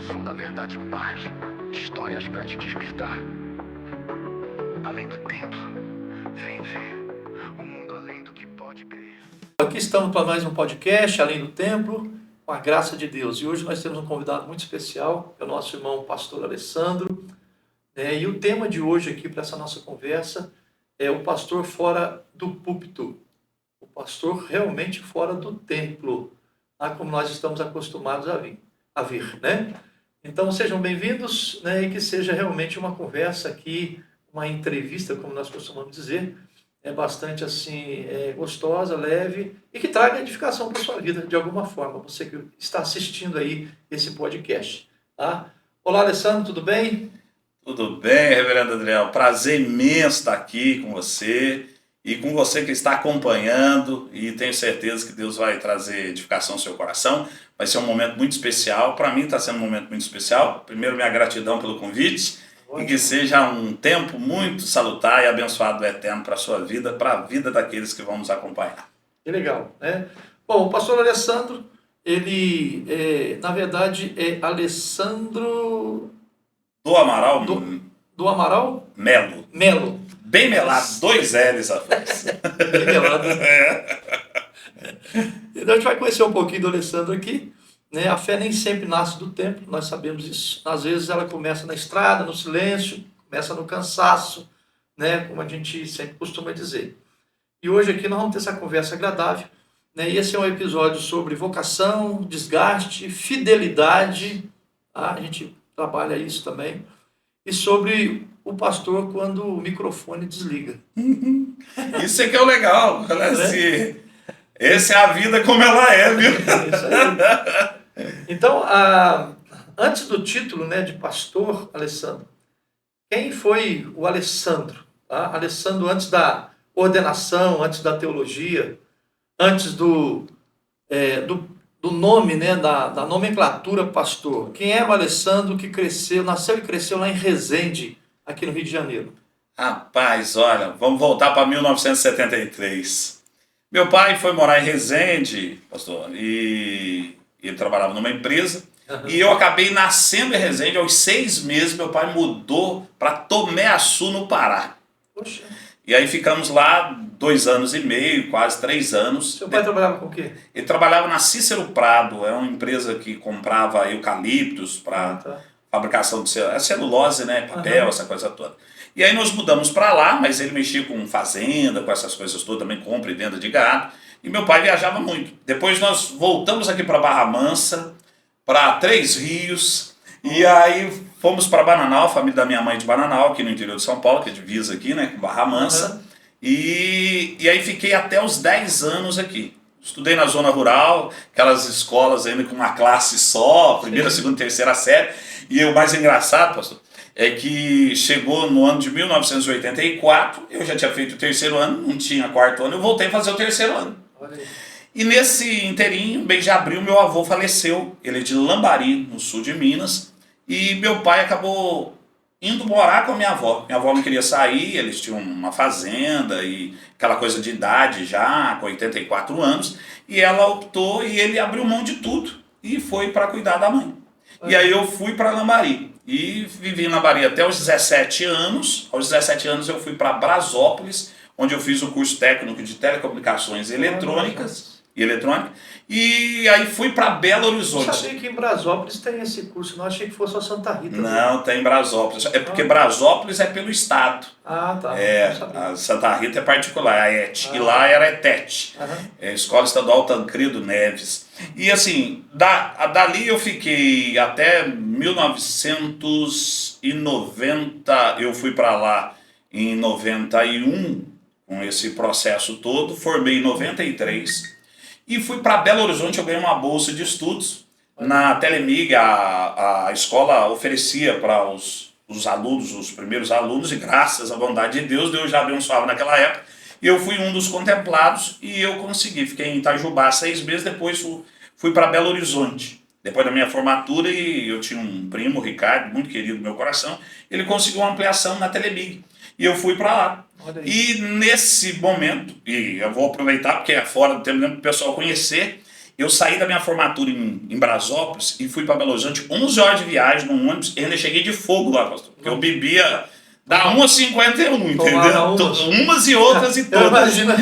som da verdade paz, histórias pra te despertar. Além do tempo, vem ver o mundo além do que pode crer. Aqui estamos para mais um podcast, Além do Templo, com a graça de Deus. E hoje nós temos um convidado muito especial, é o nosso irmão pastor Alessandro. E o tema de hoje aqui para essa nossa conversa é o pastor fora do púlpito. O pastor realmente fora do templo, como nós estamos acostumados a ver, né? Então sejam bem-vindos, né? E que seja realmente uma conversa aqui, uma entrevista, como nós costumamos dizer, bastante assim, gostosa, leve e que traga edificação para a sua vida de alguma forma, você que está assistindo aí esse podcast, tá? Olá, Alessandro, tudo bem? Tudo bem, reverendo Adriel? Prazer imenso estar aqui com você e com você que está acompanhando, e tenho certeza que Deus vai trazer edificação ao seu coração. Vai ser um momento muito especial, para mim está sendo um momento muito especial. Primeiro, minha gratidão pelo convite. Ótimo. E que seja um tempo muito salutar e abençoado do Eterno para a sua vida, para a vida daqueles que vão nos acompanhar. Que legal, né? Bom, o pastor Alessandro, ele, na verdade, é Alessandro... Do Amaral? Do Amaral? Melo. Melo. Bem melado, 2 L's a frase. Bem melado. Então a gente vai conhecer um pouquinho do Alessandro aqui, né? A fé nem sempre nasce do templo, nós sabemos isso. Às vezes ela começa na estrada, no silêncio, começa no cansaço, né? Como a gente sempre costuma dizer. E hoje aqui nós vamos ter essa conversa agradável, né? E esse é um episódio sobre vocação, desgaste, fidelidade, tá? A gente trabalha isso também. E sobre o pastor quando o microfone desliga. Isso é que é o legal. Essa é a vida como ela é, viu? Isso aí. Então, antes do título, né, de pastor Alessandro, quem foi o Alessandro? Tá? Alessandro antes da ordenação, antes da teologia, antes do nome, né, da nomenclatura pastor. Quem é o Alessandro que nasceu e cresceu lá em Resende, aqui no Rio de Janeiro? Rapaz, olha, vamos voltar para 1973. Meu pai foi morar em Resende, pastor, e ele trabalhava numa empresa, e eu acabei nascendo em Resende. Aos 6 meses, meu pai mudou para Tomé-Açu, no Pará. Poxa. E aí ficamos lá 2 anos e meio, quase 3 anos. Seu pai trabalhava com o quê? Ele trabalhava na Cícero Prado, é uma empresa que comprava eucaliptos para fabricação de celulose, né, papel, essa coisa toda. E aí nós mudamos para lá, mas ele mexia com fazenda, com essas coisas todas, também compra e venda de gado. E meu pai viajava muito. Depois nós voltamos aqui para Barra Mansa, para 3 Rios, e aí fomos para Bananal, a família da minha mãe de Bananal, aqui no interior de São Paulo, que é divisa aqui, né, com Barra Mansa. E aí fiquei até os 10 anos aqui. Estudei na zona rural, aquelas escolas ainda com uma classe só, primeira, segunda, terceira série. E o mais engraçado, pastor, é que chegou no ano de 1984, eu já tinha feito o 3º ano, não tinha 4º ano, eu voltei a fazer o 3º ano. E nesse inteirinho, mês de abril, meu avô faleceu. Ele é de Lambari, no sul de Minas, e meu pai acabou indo morar com a minha avó. Minha avó não queria sair, eles tinham uma fazenda e aquela coisa de idade já, com 84 anos, e ela optou e ele abriu mão de tudo e foi para cuidar da mãe. E aí eu fui para Lambari e vivi em Lambari até os 17 anos. Aos 17 anos eu fui para Brasópolis, onde eu fiz o curso técnico de telecomunicações eletrônica, e aí fui para Belo Horizonte. Eu sabia que em Brasópolis tem esse curso, não achei que fosse só Santa Rita. Não, tem Brasópolis. É porque Brasópolis é pelo estado. Ah, tá. A Santa Rita é particular, a ET. E lá era a ETET, Escola Estadual Tancredo Neves. E assim, dali eu fiquei até 1990, eu fui para lá em 91, com esse processo todo, formei em 93, e fui para Belo Horizonte. Eu ganhei uma bolsa de estudos na Telemig. A escola oferecia para os alunos, os primeiros alunos, e graças à bondade de Deus já abençoava naquela época, e eu fui um dos contemplados e eu consegui. Fiquei em Itajubá 6 meses, depois fui para Belo Horizonte. Depois da minha formatura, e eu tinha um primo, o Ricardo, muito querido do meu coração, ele conseguiu uma ampliação na Telemig. E eu fui para lá. E nesse momento, e eu vou aproveitar porque é fora do tempo para o pessoal conhecer, Eu saí da minha formatura em Brasópolis e fui para Belo Horizonte, 11 horas de viagem num ônibus, e ainda cheguei de fogo lá, pastor. Porque eu bebia da 1 a 51, entendeu? Umas e outras e todas. Eu imagino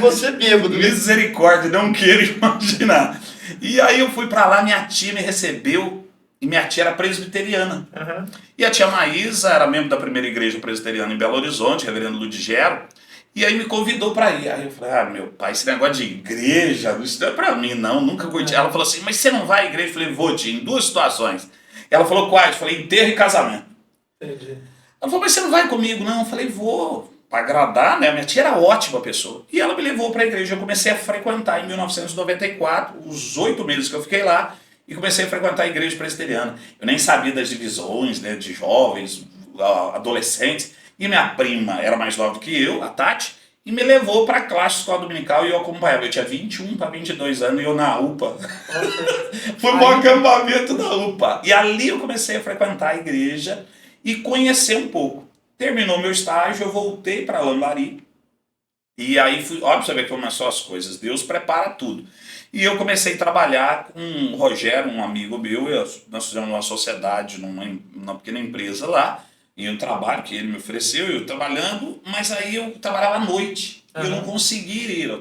você bêbado. Misericórdia, não quero imaginar. E aí eu fui para lá, minha tia me recebeu, e minha tia era presbiteriana. Uhum. E a tia Maísa era membro da primeira igreja presbiteriana em Belo Horizonte, reverendo Ludigero. E aí me convidou para ir. Aí eu falei, meu pai, esse negócio de igreja, isso não é para mim não, nunca curti. Ela falou assim, mas você não vai à igreja? Eu falei, vou, tia, em 2 situações. Ela falou, quais? Eu falei, enterro e casamento. Entendi. Ela falou, mas você não vai comigo? Não. Eu falei, vou, para agradar, né? Minha tia era ótima pessoa. E ela me levou para a igreja. Eu comecei a frequentar em 1994, os 8 meses que eu fiquei lá, e comecei a frequentar a igreja presbiteriana. Eu nem sabia das divisões, né, de jovens, adolescentes. E minha prima era mais nova que eu, a Tati, e me levou para a classe de escola dominical e eu acompanhava. Eu tinha 21 para 22 anos e eu na UPA. Fui para o acampamento da UPA. E ali eu comecei a frequentar a igreja e conhecer um pouco. Terminou meu estágio, eu voltei para Lambari. E aí, óbvio, você vê que começou as coisas. Deus prepara tudo. E eu comecei a trabalhar com o Rogério, um amigo meu. Nós fizemos uma sociedade numa pequena empresa lá. E um trabalho que ele me ofereceu, eu trabalhando, mas aí eu trabalhava à noite. E eu não conseguia ir.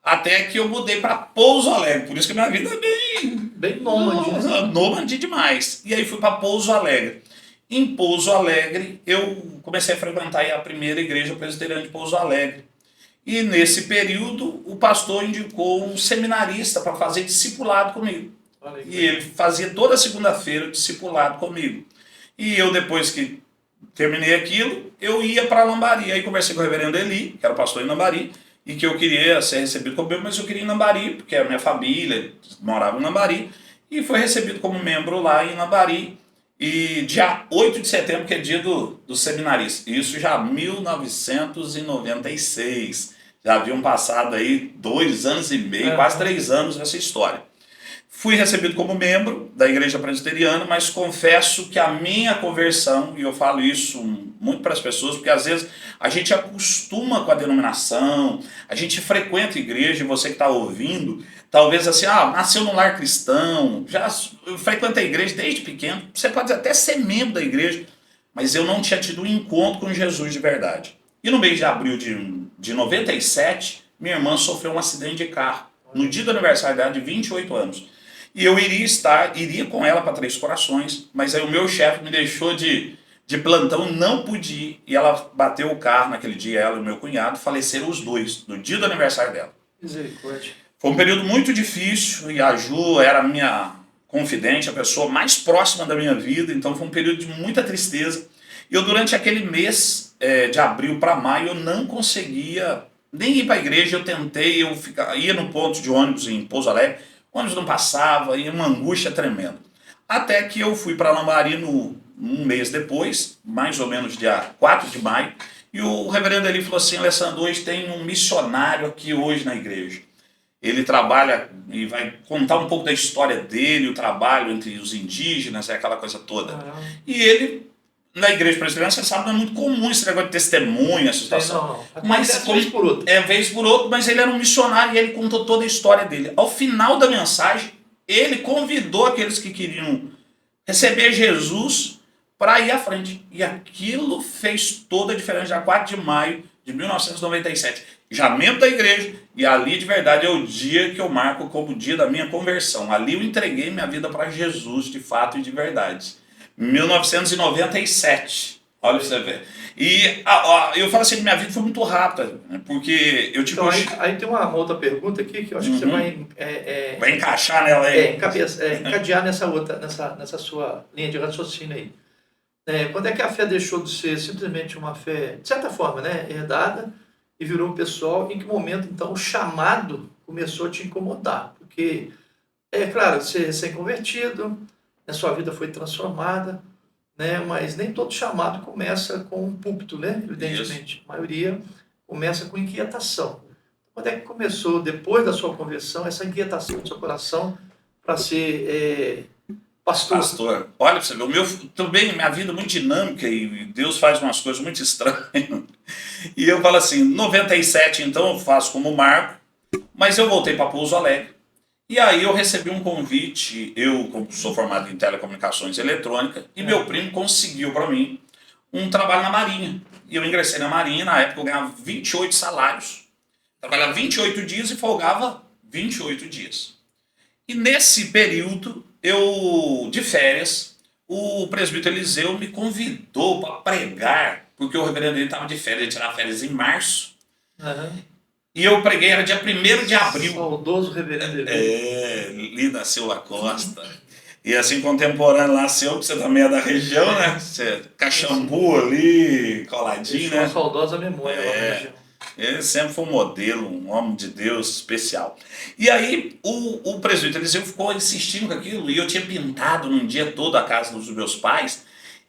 Até que eu mudei para Pouso Alegre. Por isso que a minha vida é bem nômade. Nômade demais. E aí fui para Pouso Alegre. Em Pouso Alegre, eu comecei a frequentar a primeira igreja presbiteriana de Pouso Alegre. E nesse período, o pastor indicou um seminarista para fazer discipulado comigo. E ele fazia toda segunda-feira discipulado comigo. E eu, depois que terminei aquilo, eu ia para Lambari. Aí conversei com o reverendo Eli, que era o pastor em Lambari, e que eu queria ser recebido como membro, mas eu queria ir em Lambari, porque a minha família morava em Lambari, e foi recebido como membro lá em Lambari. E dia 8 de setembro, que é dia do seminarista. Isso já 1996. Já haviam passado aí 2 anos e meio, quase 3 anos nessa história. Fui recebido como membro da igreja presbiteriana, mas confesso que a minha conversão, e eu falo isso muito para as pessoas, porque às vezes a gente acostuma com a denominação, a gente frequenta a igreja, e você que está ouvindo, talvez assim, nasceu num lar cristão, já frequenta a igreja desde pequeno, você pode até ser membro da igreja, mas eu não tinha tido um encontro com Jesus de verdade. E no mês de abril de 97, minha irmã sofreu um acidente de carro, no dia do aniversário dela de 28 anos. E eu iria com ela para Três Corações, mas aí o meu chefe me deixou de plantão, não pude ir. E ela bateu o carro naquele dia, ela e o meu cunhado, faleceram os dois, no dia do aniversário dela. Misericórdia. Foi um período muito difícil, e a Ju era a minha confidente, a pessoa mais próxima da minha vida, então foi um período de muita tristeza. E eu, durante aquele mês de abril para maio, eu não conseguia nem ir para a igreja. Eu tentei, ia no ponto de ônibus em Pouso Alegre, o ônibus não passava, ia uma angústia tremenda. Até que eu fui para Lambari um mês depois, mais ou menos dia 4 de maio, e o reverendo ali falou assim, Alessandro, hoje tem um missionário aqui hoje na igreja. Ele trabalha e vai contar um pouco da história dele, o trabalho entre os indígenas, aquela coisa toda. E ele, na igreja presbiteriana, você sabe, não é muito comum esse negócio de testemunho, essa situação. Não. Mas vez por outra. Vez por outra, mas ele era um missionário e ele contou toda a história dele. Ao final da mensagem, ele convidou aqueles que queriam receber Jesus para ir à frente. E aquilo fez toda a diferença, dia 4 de maio de 1997. Já membro da igreja, e ali de verdade é o dia que eu marco como o dia da minha conversão. Ali eu entreguei minha vida para Jesus, de fato e de verdade. 1997, olha pra você ver. E eu falo assim que minha vida foi muito rápida, né, porque eu tive... Então, aí tem uma outra pergunta aqui que eu acho que você vai... vai encaixar nela aí. Encadear nessa sua linha de raciocínio aí. Quando é que a fé deixou de ser simplesmente uma fé, de certa forma, né, herdada, e virou um pessoal? Em que momento, então, o chamado começou a te incomodar? Porque, claro, você é recém-convertido, a sua vida foi transformada, né? Mas nem todo chamado começa com um púlpito, né? Evidentemente. Isso. A maioria começa com inquietação. Quando é que começou, depois da sua conversão, essa inquietação do seu coração para ser pastor? Olha, você vê, também minha vida é muito dinâmica e Deus faz umas coisas muito estranhas. E eu falo assim, 97, então, eu faço como marco, Mas eu voltei para Pouso Alegre. E aí eu recebi um convite, eu como sou formado em telecomunicações e eletrônica, e meu primo conseguiu para mim um trabalho na Marinha. E eu ingressei na Marinha, na época eu ganhava 28 salários. Trabalhava 28 dias e folgava 28 dias. E nesse período, de férias, o presbítero Eliseu me convidou para pregar, porque o reverendo ele estava de férias, ele tirava férias em março. E eu preguei, era dia 1º de abril. Saudoso reverendo Eliseu. Lida Silva Costa. E assim, contemporâneo lá seu, que você também é da região, né? Você, Caxambu ali, coladinho, né? Uma saudosa memória lá na região. Ele sempre foi um modelo, um homem de Deus especial. E aí o presbítero Eliseu ficou insistindo com aquilo, e eu tinha pintado num dia todo a casa dos meus pais,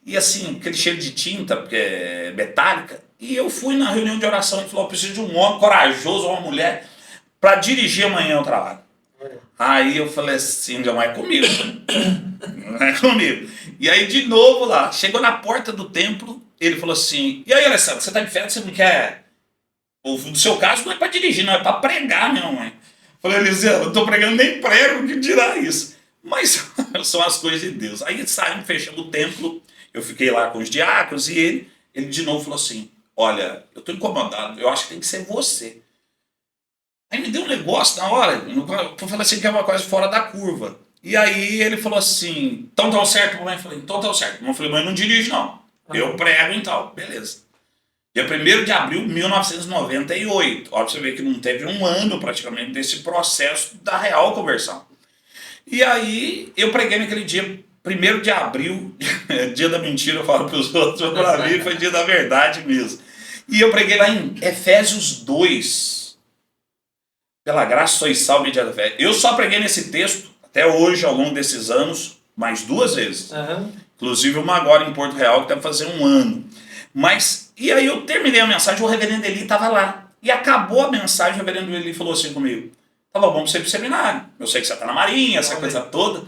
e assim, aquele cheiro de tinta, porque é metálica, e eu fui na reunião de oração e falou, eu preciso de um homem corajoso, uma mulher, para dirigir amanhã o trabalho. Aí eu falei assim, não é comigo, não é comigo. E aí de novo lá, chegou na porta do templo, ele falou assim, e aí Alessandro, você tá de férias, você não quer... No seu caso não é para dirigir, não é para pregar, minha mãe. Falei, Eliseu, eu não estou pregando nem prego, que dirá isso? Mas são as coisas de Deus. Aí saímos, fechamos o templo, eu fiquei lá com os diáconos e ele de novo falou assim, olha, eu estou incomodado, eu acho que tem que ser você. Aí me deu um negócio na hora, eu falei assim que é uma coisa fora da curva. E aí ele falou assim, então tá certo, mamãe? Eu falei, então tá certo. Eu falei, mãe, não dirige não, eu prego e tal, beleza. Dia 1º de abril de 1998. Ó, pra você ver que não teve um ano praticamente desse processo da real conversão. E aí eu preguei naquele dia, 1º de abril, dia da mentira, eu falo para os outros, mas para mim foi dia da verdade mesmo. E eu preguei lá em Efésios 2. Pela graça sois salvos mediante a fé. Eu só preguei nesse texto, até hoje, ao longo desses anos, mais 2 vezes. Inclusive uma agora em Porto Real, que deve fazer um ano. Mas, e aí eu terminei a mensagem, o reverendo Eli estava lá. E acabou a mensagem, o reverendo Eli falou assim comigo, tava bom para você ir pro seminário. Eu sei que você está na Marinha, essa coisa toda. Eu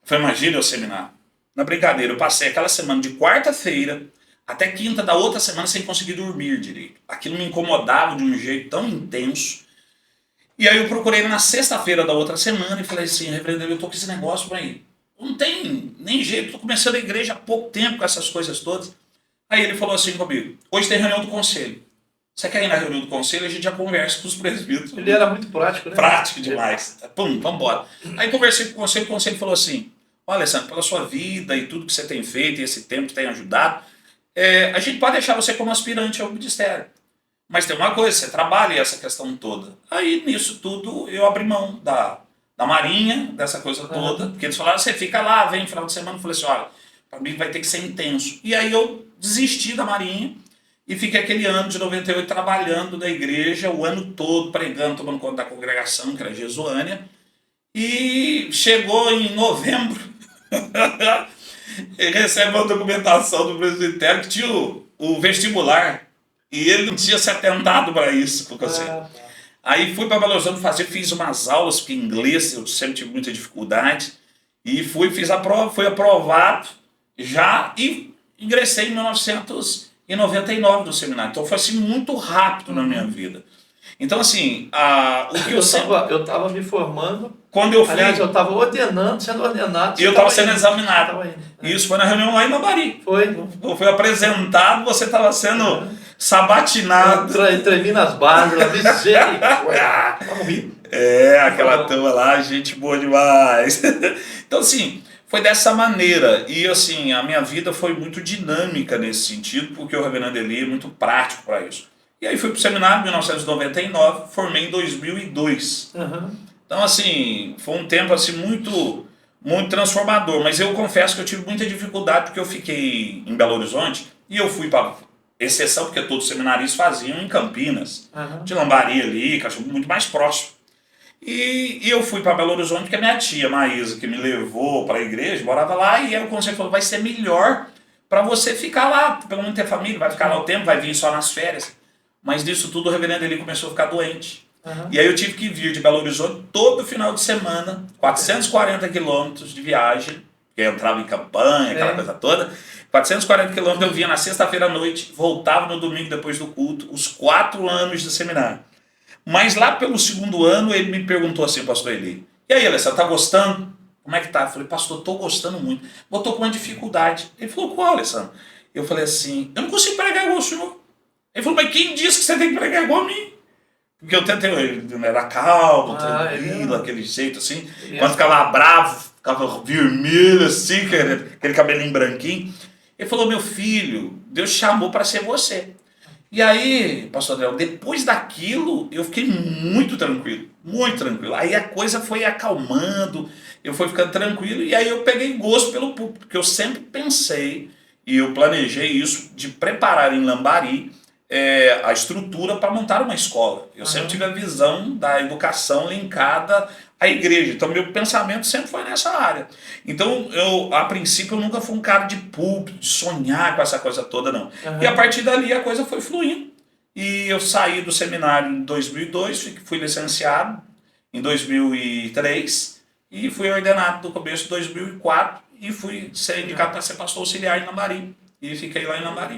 falei, imagina o seminário. Na brincadeira, eu passei aquela semana de quarta-feira até quinta da outra semana sem conseguir dormir direito. Aquilo me incomodava de um jeito tão intenso. E aí eu procurei ele na sexta-feira da outra semana e falei assim, reverendo Eli, eu tô com esse negócio para ir. Não tem nem jeito, tô começando a igreja há pouco tempo com essas coisas todas. Aí ele falou assim comigo, hoje tem reunião do conselho. Você quer ir na reunião do conselho? A gente já conversa com os presbíteros. Ele era muito prático, né? Prático demais. Pum, vamos embora. Aí conversei com o conselho falou assim, olha, Alessandro, pela sua vida e tudo que você tem feito e esse tempo que tem ajudado, a gente pode deixar você como aspirante ao ministério. Mas tem uma coisa, você trabalha essa questão toda. Aí nisso tudo eu abri mão da Marinha, dessa coisa toda, porque eles falaram, você fica lá, vem no final de semana. Eu falei assim, olha, para mim vai ter que ser intenso. E aí eu desisti da Marinha e fiquei aquele ano de 98 trabalhando na igreja, o ano todo pregando, tomando conta da congregação, que era Jesuânia. E chegou em novembro, ele recebe uma documentação do presbitério que tinha o vestibular. E ele não tinha se atentado para isso. Porque aí fui para Belo Horizonte fazer, fiz umas aulas, porque em inglês eu sempre tive muita dificuldade. E fiz a prova, fui aprovado já e ingressei em 1999 no seminário. Então foi assim muito rápido na minha vida. Então assim, o que eu estava me formando. Quando eu fui, aliás, eu estava sendo ordenado. E eu estava sendo examinado. Isso foi na reunião lá em Mabari. Eu fui apresentado, você estava sendo sabatinado. Tremi nas barbas, misericórdia. Vamos rir. Aquela turma lá, gente boa demais. Então assim, foi dessa maneira. E assim, a minha vida foi muito dinâmica nesse sentido, porque o reverendo Eli é muito prático para isso. E aí fui para o seminário em 1999, formei em 2002. Então assim, foi um tempo assim muito transformador. Mas eu confesso que eu tive muita dificuldade, porque eu fiquei em Belo Horizonte e eu fui para exceção, porque todos os seminaristas faziam em Campinas, de Lambari ali, Caxambu, muito mais próximo. E eu fui para Belo Horizonte porque a minha tia Maísa, que me levou para a igreja, morava lá, e aí o conselho falou, vai ser melhor para você ficar lá, pelo menos ter família, vai ficar lá o tempo, vai vir só nas férias. Mas disso tudo o reverendo Eli começou a ficar doente. E aí eu tive que vir de Belo Horizonte todo final de semana, 440 quilômetros de viagem, porque eu entrava em campanha, aquela coisa toda. 440 quilômetros eu vinha na sexta-feira à noite, voltava no domingo depois do culto, os 4 anos do seminário. Mas lá pelo segundo ano ele me perguntou assim, pastor Eli, e aí, Alessandro, tá gostando? Como é que tá? Eu falei, pastor, tô gostando muito. Eu tô com uma dificuldade. Ele falou, qual, Alessandro? Eu falei assim, eu não consigo pregar igual o senhor. Ele falou, mas quem disse que você tem que pregar igual a mim? Porque eu tentei, ele era calmo, tranquilo, aquele jeito assim. Quando ficava bravo, ficava vermelho assim, aquele cabelinho branquinho. Ele falou, meu filho, Deus te chamou para ser você. E aí, pastor Adriel, depois daquilo, eu fiquei muito tranquilo, muito tranquilo. Aí a coisa foi acalmando, eu fui ficando tranquilo, e aí eu peguei gosto pelo púlpito, porque eu sempre pensei, e eu planejei isso, de preparar em Lambari a estrutura para montar uma escola. Eu sempre tive a visão da educação linkada à igreja, então meu pensamento sempre foi nessa área. Então, a princípio, eu nunca fui um cara de púlpito, de sonhar com essa coisa toda, não. E a partir dali a coisa foi fluindo. E eu saí do seminário em 2002, fui licenciado em 2003 e fui ordenado no começo de 2004 e fui ser indicado para ser pastor auxiliar em Lambari. E fiquei lá em Lambari.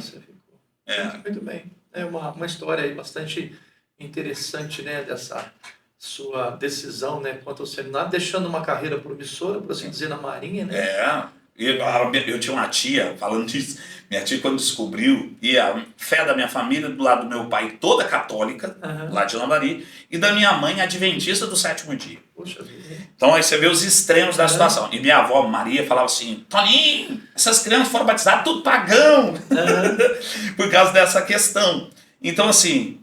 Muito bem. É uma história aí bastante interessante, né, dessa sua decisão, né, quanto ao seminário, deixando uma carreira promissora, por assim dizer, na Marinha, né? Eu tinha uma tia, falando disso, minha tia quando descobriu, e a fé da minha família, do lado do meu pai, toda católica, lá de Lambari, e da minha mãe, adventista do sétimo dia. Poxa vida. Então aí você vê os extremos da situação. E minha avó Maria falava assim, Toninho, essas crianças foram batizadas tudo pagão, por causa dessa questão. Então assim,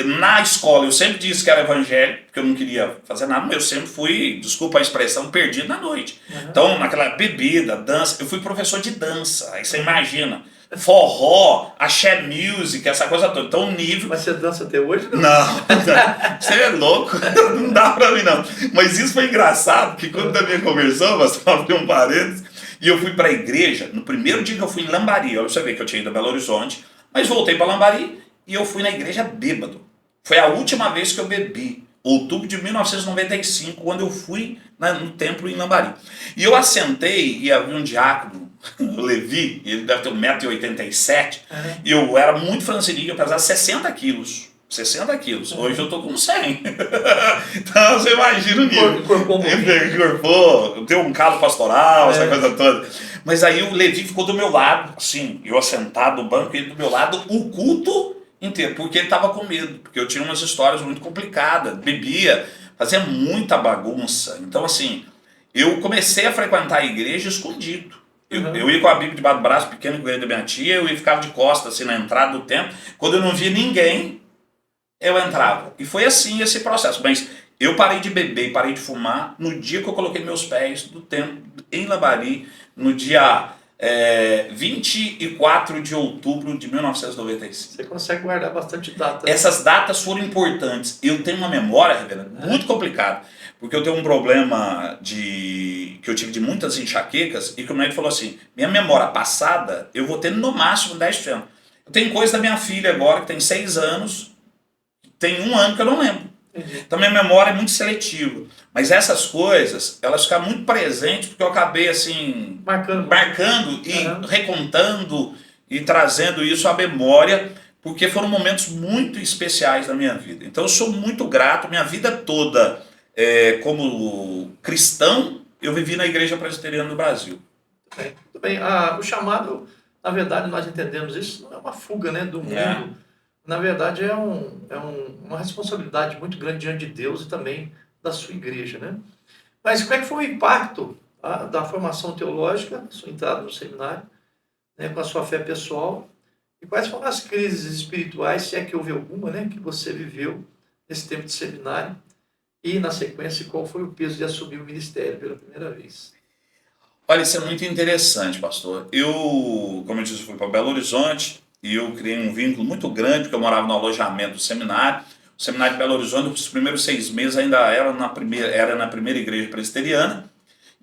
na escola eu sempre disse que era evangélico, porque eu não queria fazer nada, mas eu sempre fui, desculpa a expressão, perdido na noite. Então naquela bebida, dança, eu fui professor de dança, aí você imagina, forró, axé music, essa coisa toda. Então o nível... Mas você dança até hoje? Não, você é louco, não dá pra mim não. Mas isso foi engraçado, que quando da minha conversão, mas só abri um parênteses, e eu fui pra igreja, no primeiro dia que eu fui em Lambari, olha você vê que eu tinha ido a Belo Horizonte, mas voltei pra Lambari e eu fui na igreja bêbado. Foi a última vez que eu bebi, outubro de 1995, quando eu fui no templo em Lambari. E eu assentei e havia um diácono, o Levi, ele deve ter 1,87 m, e eu era muito franzininho, eu pesava 60 quilos. 60 quilos. Hoje eu tô com 100. Então você imagina o nível. Encorpou, deu um calo pastoral, essa coisa toda. Mas aí o Levi ficou do meu lado, assim, eu assentado no banco, ele do meu lado, o culto inteiro, porque ele tava com medo, porque eu tinha umas histórias muito complicadas, bebia, fazia muita bagunça. Então assim, eu comecei a frequentar a igreja escondido. Eu ia com a Bíblia debaixo do braço, pequeno igual da minha tia, eu ia ficava de costas assim na entrada do templo. Quando eu não via ninguém, eu entrava. E foi assim esse processo. Mas eu parei de beber e parei de fumar no dia que eu coloquei meus pés do templo em Lambari, no dia 24 de outubro de 1995. Você consegue guardar bastante data. Essas datas foram importantes. Eu tenho uma memória, reverendo, muito complicada. Porque eu tenho um problema que eu tive de muitas enxaquecas e que o médico falou assim, minha memória passada, eu vou ter no máximo 10%. Eu tenho coisa da minha filha agora, que tem 6 anos, tem 1 ano que eu não lembro. Então minha memória é muito seletiva. Mas essas coisas, elas ficam muito presentes porque eu acabei assim, marcando e recontando e trazendo isso à memória, porque foram momentos muito especiais na minha vida. Então eu sou muito grato, minha vida toda como cristão, eu vivi na Igreja Presbiteriana do Brasil. Muito bem. O chamado, na verdade, nós entendemos isso, não é uma fuga, né, do mundo. Na verdade, é uma responsabilidade muito grande diante de Deus e também da sua igreja, né? Mas como é que foi o impacto da formação teológica, sua entrada no seminário, né, com a sua fé pessoal? E quais foram as crises espirituais, se é que houve alguma, né, que você viveu nesse tempo de seminário? E, na sequência, qual foi o peso de assumir o ministério pela primeira vez? Olha, isso é muito interessante, pastor. Eu, como eu disse, fui para Belo Horizonte e eu criei um vínculo muito grande, porque eu morava no alojamento do seminário. O seminário de Belo Horizonte, os primeiros 6 meses ainda era na primeira igreja presbiteriana,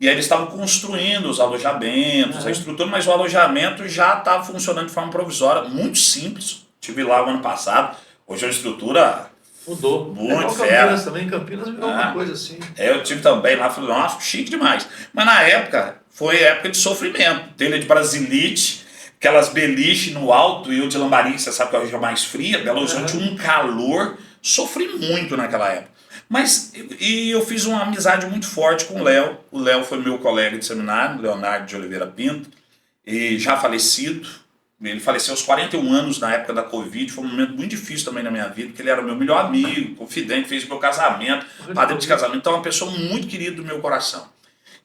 e aí eles estavam construindo os alojamentos, a estrutura, mas o alojamento já estava funcionando de forma provisória, muito simples. Estive lá o ano passado, hoje a estrutura mudou. Muito Campinas também, Campinas virou uma coisa assim. Eu tive também lá, falei, nossa, chique demais. Mas na época, foi época de sofrimento, telha de brasilite, aquelas beliches no alto, e eu de Lambari, você sabe que é a região mais fria, Belo Horizonte, um calor Sofri muito naquela época. E eu fiz uma amizade muito forte com o Léo. O Léo foi meu colega de seminário, Leonardo de Oliveira Pinto, e já falecido. Ele faleceu aos 41 anos na época da Covid. Foi um momento muito difícil também na minha vida, porque ele era o meu melhor amigo, confidente, fez meu casamento, padrinho de casamento. Então é uma pessoa muito querida do meu coração.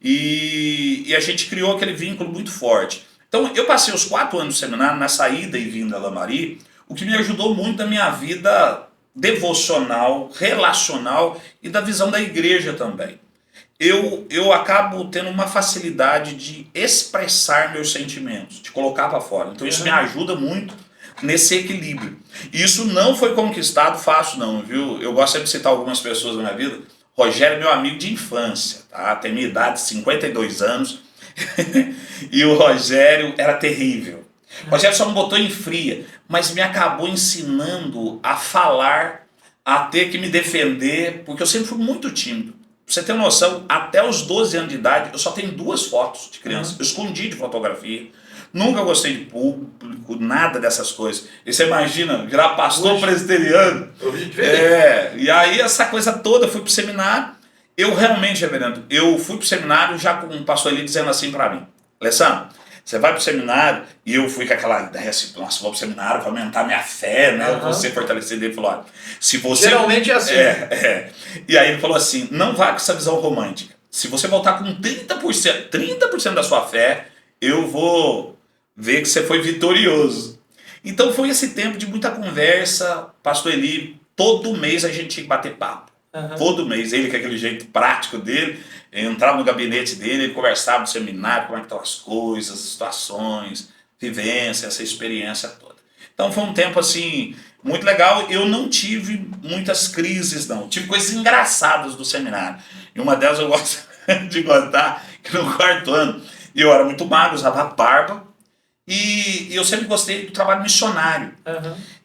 E a gente criou aquele vínculo muito forte. Então eu passei os 4 anos do seminário, na saída e vinda da Lambari, o que me ajudou muito na minha vida devocional, relacional e da visão da igreja também. Eu acabo tendo uma facilidade de expressar meus sentimentos, de colocar para fora. Então isso me ajuda muito nesse equilíbrio. E isso não foi conquistado fácil não, viu? Eu gosto sempre de citar algumas pessoas na minha vida. Rogério é meu amigo de infância, tá? Tem minha idade, 52 anos. E o Rogério era terrível. O Rogério só me botou em fria, mas me acabou ensinando a falar, a ter que me defender, porque eu sempre fui muito tímido. Pra você ter uma noção, até os 12 anos de idade, eu só tenho 2 fotos de criança. Eu escondi de fotografia. Nunca gostei de público, nada dessas coisas. E você imagina, virar pastor presbiteriano. E aí essa coisa toda, eu fui pro seminário. Eu realmente, reverendo, eu fui pro seminário já com o pastor ali dizendo assim para mim: Alessandro, você vai pro seminário, e eu fui com aquela ideia assim, nossa, vou pro seminário, vou aumentar minha fé, né? Vou ser fortalecido. Ele falou: olha, se você... Geralmente é assim. E aí ele falou assim: não vá com essa visão romântica. Se você voltar com 30% da sua fé, eu vou ver que você foi vitorioso. Então foi esse tempo de muita conversa. Pastor Eli, todo mês a gente tinha que bater papo. Todo mês, ele com aquele jeito prático dele, entrava no gabinete dele, ele conversava no seminário, como é que estão as coisas, as situações, vivência, essa experiência toda. Então foi um tempo assim, muito legal. Eu não tive muitas crises não, tive coisas engraçadas do seminário. E uma delas eu gosto de contar, que no 4º ano, eu era muito magro, usava barba, e eu sempre gostei do trabalho missionário.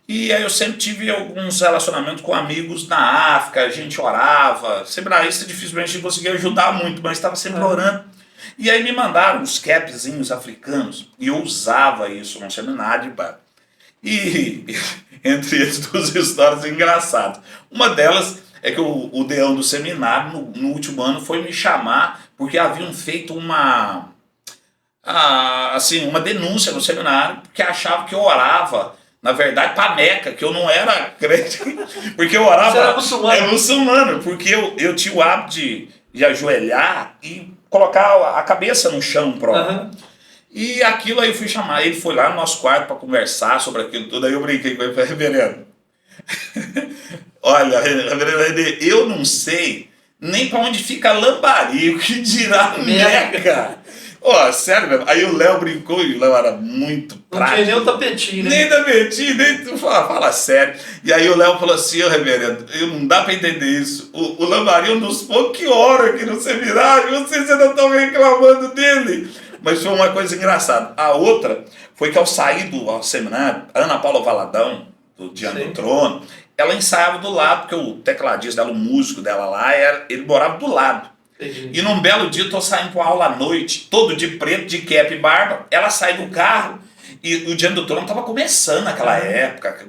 E aí eu sempre tive alguns relacionamentos com amigos na África, a gente orava. Seminarista dificilmente a gente conseguia ajudar muito, mas estava sempre orando. E aí me mandaram uns capzinhos africanos, e eu usava isso no seminário. E entre eles 2 histórias engraçadas. Uma delas é que o deão do seminário, no último ano, foi me chamar, porque haviam feito uma denúncia no seminário, porque achavam que eu orava, na verdade, para Meca, que eu não era crente, porque eu orava... Você era muçulmano. É muçulmano, porque eu tinha o hábito de ajoelhar e colocar a cabeça no chão próprio. E aquilo aí eu fui chamar, ele foi lá no nosso quarto para conversar sobre aquilo tudo, aí eu brinquei com ele e falei: reverendo, olha, reverendo, eu não sei nem para onde fica Lambari, o que dirá Meca. Sério mesmo. Aí o Léo brincou, e o Léo era muito prático. Não tinha nem o tapetinho, né? Nem tapetinho, nem tu fala sério. E aí o Léo falou assim: reverendo, não dá para entender isso. O Lambari é um dos poucos que ora aqui no seminário, vocês ainda estão reclamando dele. Mas foi uma coisa engraçada. A outra foi que ao sair do seminário, a Ana Paula Valadão, do Diante do Trono, ela ensaiava do lado, porque o tecladista dela, o músico dela lá, ele morava do lado. E num belo dia eu tô saindo pra aula à noite, todo de preto, de cap e barba. Ela sai do carro, e o Diante do Trono tava começando naquela época,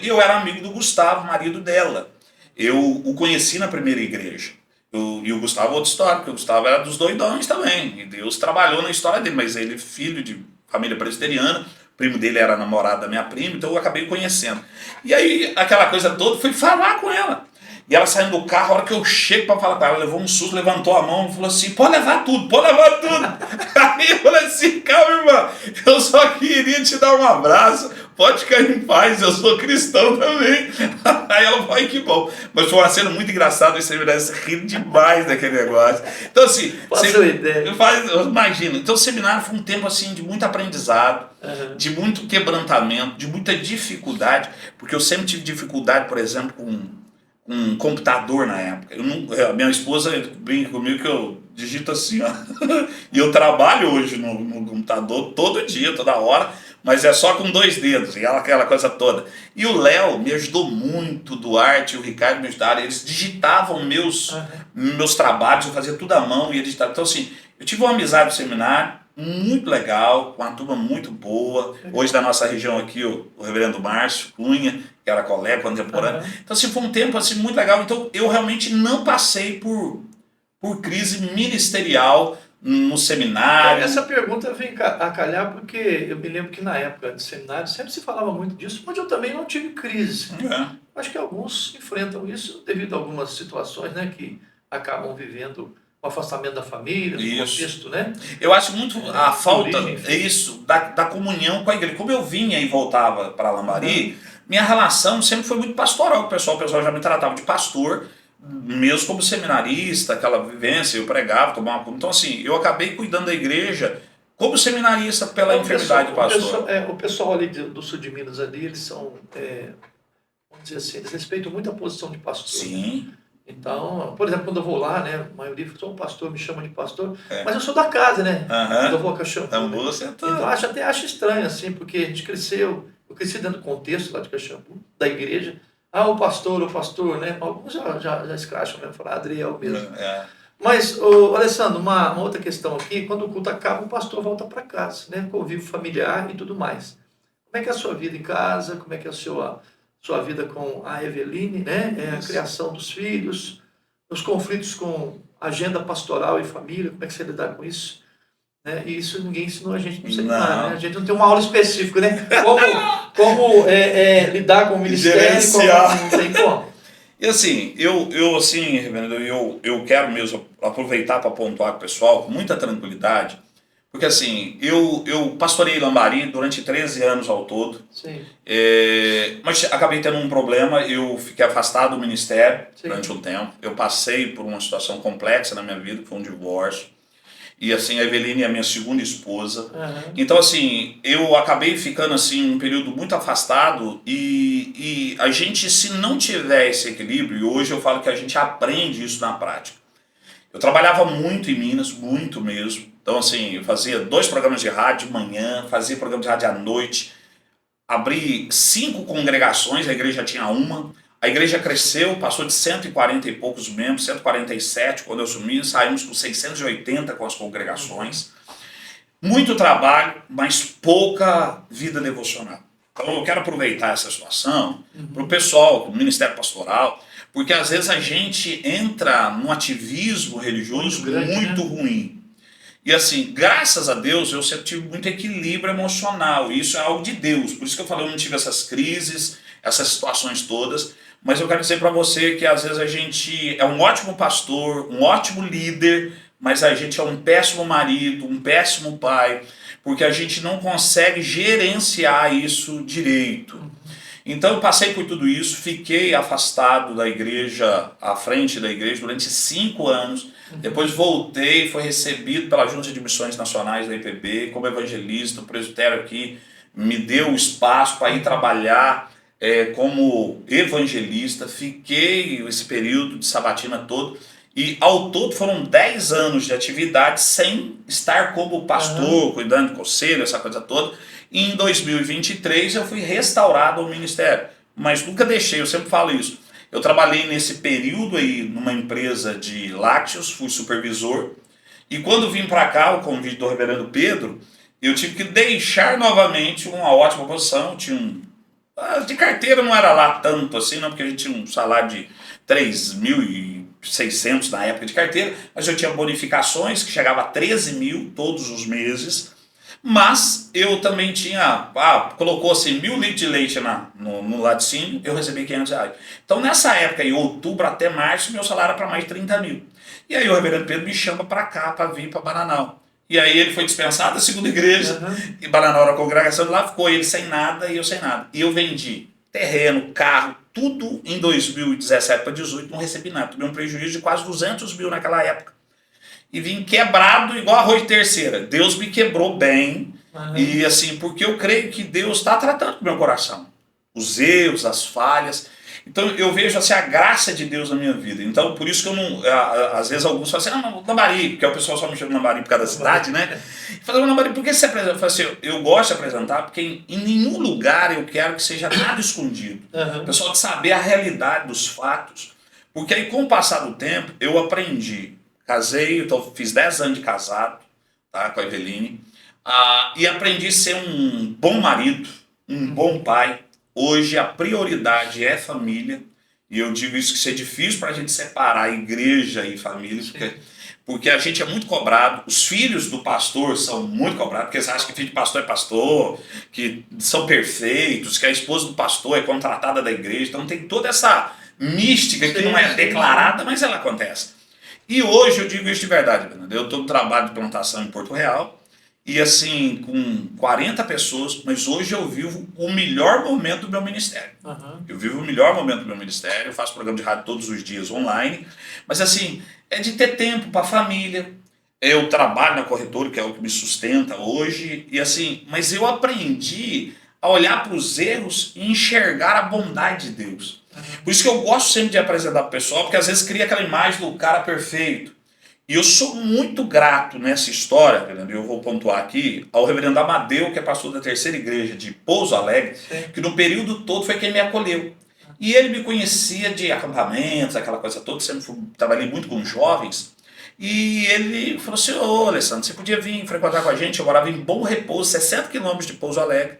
e eu era amigo do Gustavo, marido dela. Eu o conheci na primeira igreja. E o Gustavo é outra história, porque o Gustavo era dos doidões também. E Deus trabalhou na história dele, mas ele, filho de família presbiteriana, o primo dele era namorado da minha prima, então eu acabei conhecendo. E aí, aquela coisa toda, fui falar com ela. E ela saindo do carro, a hora que eu chego para falar com ela, levou um susto, levantou a mão e falou assim: pode levar tudo, pode levar tudo. Aí eu falei assim: calma, irmã, eu só queria te dar um abraço, pode ficar em paz, eu sou cristão também. Aí ela falou: ai, que bom. Mas foi uma cena muito engraçada, você rindo demais daquele negócio. Então assim, imagina, então o seminário foi um tempo assim de muito aprendizado, de muito quebrantamento, de muita dificuldade, porque eu sempre tive dificuldade, por exemplo, com um computador na época. A minha esposa brinca comigo que eu digito assim, ó. E eu trabalho hoje no computador todo dia, toda hora, mas é só com 2 dedos, e aquela coisa toda. E o Léo me ajudou muito, o Duarte e o Ricardo me ajudaram, eles digitavam meus trabalhos, eu fazia tudo à mão e ia digitar. Então assim, eu tive uma amizade no seminário, muito legal, com uma turma muito boa. Hoje da nossa região aqui, o reverendo Márcio Cunha, que era colega contemporâneo. Então, assim, foi um tempo assim, muito legal. Então, eu realmente não passei por crise ministerial no seminário. Essa pergunta vem a calhar porque eu me lembro que na época do seminário sempre se falava muito disso, mas eu também não tive crise. Acho que alguns enfrentam isso devido a algumas situações, né, que acabam vivendo o afastamento da família, do contexto, né? Eu acho muito a falta da comunhão com a igreja. Como eu vinha e voltava para Lambari, minha relação sempre foi muito pastoral com o pessoal. O pessoal já me tratava de pastor, mesmo como seminarista, aquela vivência, eu pregava, tomava conta. Então, assim, eu acabei cuidando da igreja como seminarista pela enfermidade do pastor. O pessoal ali do sul de Minas ali, eles são, vamos dizer assim, eles respeitam muito a posição de pastor. Sim. Então, por exemplo, quando eu vou lá, né, a maioria sou um pastor, me chama de pastor, mas eu sou da casa, né? Quando eu vou a Caxambu, então até acho estranho, assim, porque a gente cresceu, eu cresci dentro do contexto lá de Caxambu, da igreja. O pastor, né? Alguns já escracham mesmo, falar Adriel mesmo. Mas, Alessandro, uma outra questão aqui, quando o culto acaba, o pastor volta para casa, né? Convívio familiar e tudo mais. Como é que é a sua vida em casa? Como é que é a sua vida com a Eveline, né? A criação dos filhos, os conflitos com agenda pastoral e família, como é que você lidar com isso? Né? E isso ninguém ensinou a gente no seminário, né? A gente não tem uma aula específica, né? Como lidar com o ministério, gerenciar. Não tem como. E assim, eu quero mesmo aproveitar para pontuar com o pessoal com muita tranquilidade, porque assim, eu pastorei Lambari durante 13 anos ao todo. Sim. Mas acabei tendo um problema, eu fiquei afastado do ministério durante um tempo. Eu passei por uma situação complexa na minha vida, que foi um divórcio. E assim, a Eveline é a minha segunda esposa. Então assim, eu acabei ficando assim um período muito afastado e a gente, se não tiver esse equilíbrio, e hoje eu falo que a gente aprende isso na prática. Eu trabalhava muito em Minas, muito mesmo. Então assim, eu fazia 2 programas de rádio de manhã, fazia programa de rádio à noite, abri 5 congregações, a igreja tinha uma. A igreja cresceu, passou de 140 e poucos membros, 147 quando eu assumi, saímos com 680 com as congregações. Muito trabalho, mas pouca vida devocional. Então eu quero aproveitar essa situação para o pessoal, do Ministério Pastoral, porque às vezes a gente entra num ativismo religioso muito ruim. E assim, graças a Deus, eu sempre tive muito equilíbrio emocional, e isso é algo de Deus. Por isso que eu falei, eu não tive essas crises, essas situações todas. Mas eu quero dizer para você que às vezes a gente é um ótimo pastor, um ótimo líder, mas a gente é um péssimo marido, um péssimo pai, porque a gente não consegue gerenciar isso direito. Então eu passei por tudo isso, fiquei afastado da igreja, à frente da igreja, durante 5 anos. Depois voltei, fui recebido pela Junta de Missões Nacionais da IPB como evangelista. O presbitério aqui me deu espaço para ir trabalhar como evangelista. Fiquei esse período de sabatina todo. E ao todo foram 10 anos de atividade sem estar como pastor, cuidando do conselho, essa coisa toda. E em 2023 eu fui restaurado ao ministério. Mas nunca deixei, eu sempre falo isso. Eu trabalhei nesse período aí numa empresa de lácteos, fui supervisor. E quando vim para cá, o convite do reverendo Pedro, eu tive que deixar novamente uma ótima posição. De carteira não era lá tanto assim, não, porque a gente tinha um salário de 3.600 na época de carteira, mas eu tinha bonificações que chegava a 13 mil todos os meses. Mas eu também tinha, colocou assim 1.000 litros de leite no laticínio, eu recebi R$500. Então nessa época, em outubro até março, meu salário era para mais de 30 mil. E aí o reverendo Pedro me chama para cá, para vir para Bananal. E aí ele foi dispensado da segunda igreja, e Bananal era a congregação de lá, ficou ele sem nada e eu sem nada. E eu vendi terreno, carro, tudo em 2017 para 2018, não recebi nada. Tomei um prejuízo de quase 200 mil naquela época. E vim quebrado igual arroz de terceira. Deus me quebrou bem. E assim, porque eu creio que Deus está tratando com o meu coração. Os erros, as falhas. Então eu vejo assim, a graça de Deus na minha vida. Então por isso que eu não... Às vezes alguns falam assim, não, Lambari, porque o pessoal só me chama de Lambari por causa da cidade, né? Fala, Lambari, por que você apresenta? Eu falo assim, eu gosto de apresentar porque em nenhum lugar eu quero que seja nada escondido. O pessoal de saber a realidade dos fatos. Porque aí com o passar do tempo eu aprendi. Casei, então fiz 10 anos de casado, tá? Com a Eveline. E aprendi a ser um bom marido, um bom pai. Hoje a prioridade é família. E eu digo isso que isso é difícil para a gente separar igreja e família, porque a gente é muito cobrado. Os filhos do pastor são muito cobrados, porque eles acham que filho de pastor é pastor, que são perfeitos, que a esposa do pastor é contratada da igreja. Então tem toda essa mística que não é declarada, mas ela acontece. E hoje eu digo isso de verdade, Fernando. Eu estou no trabalho de plantação em Porto Real, e assim, com 40 pessoas, mas hoje eu vivo o melhor momento do meu ministério. Eu vivo o melhor momento do meu ministério, eu faço programa de rádio todos os dias online, mas assim, é de ter tempo para a família. Eu trabalho na corretora, que é o que me sustenta hoje, e assim, mas eu aprendi a olhar para os erros e enxergar a bondade de Deus. Por isso que eu gosto sempre de apresentar para o pessoal, porque às vezes cria aquela imagem do cara perfeito. E eu sou muito grato nessa história, Fernando, eu vou pontuar aqui, ao reverendo Amadeu, que é pastor da Terceira Igreja de Pouso Alegre, que no período todo foi quem me acolheu. E ele me conhecia de acampamentos, aquela coisa toda, sempre trabalhei muito com jovens. E ele falou assim, ô Alessandro, você podia vir frequentar com a gente? Eu morava em Bom Repouso, 60 quilômetros de Pouso Alegre.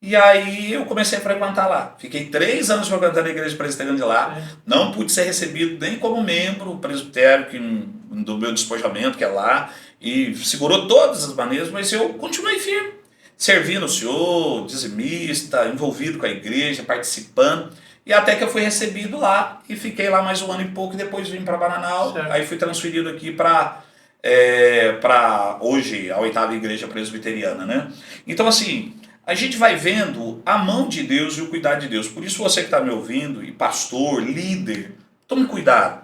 E aí eu comecei a frequentar lá. Fiquei 3 anos frequentando a igreja presbiteriana de lá. Não pude ser recebido nem como membro, o presbitério do meu despojamento, que é lá. E segurou todas as maneiras, mas eu continuei firme. Servindo o senhor, dizimista, envolvido com a igreja, participando. E até que eu fui recebido lá e fiquei lá mais 1 ano e pouco. E depois vim para Bananal. Aí fui transferido aqui para hoje a 8ª igreja presbiteriana, né? Então assim, a gente vai vendo a mão de Deus e o cuidado de Deus. Por isso você que está me ouvindo, e pastor, líder, tome cuidado.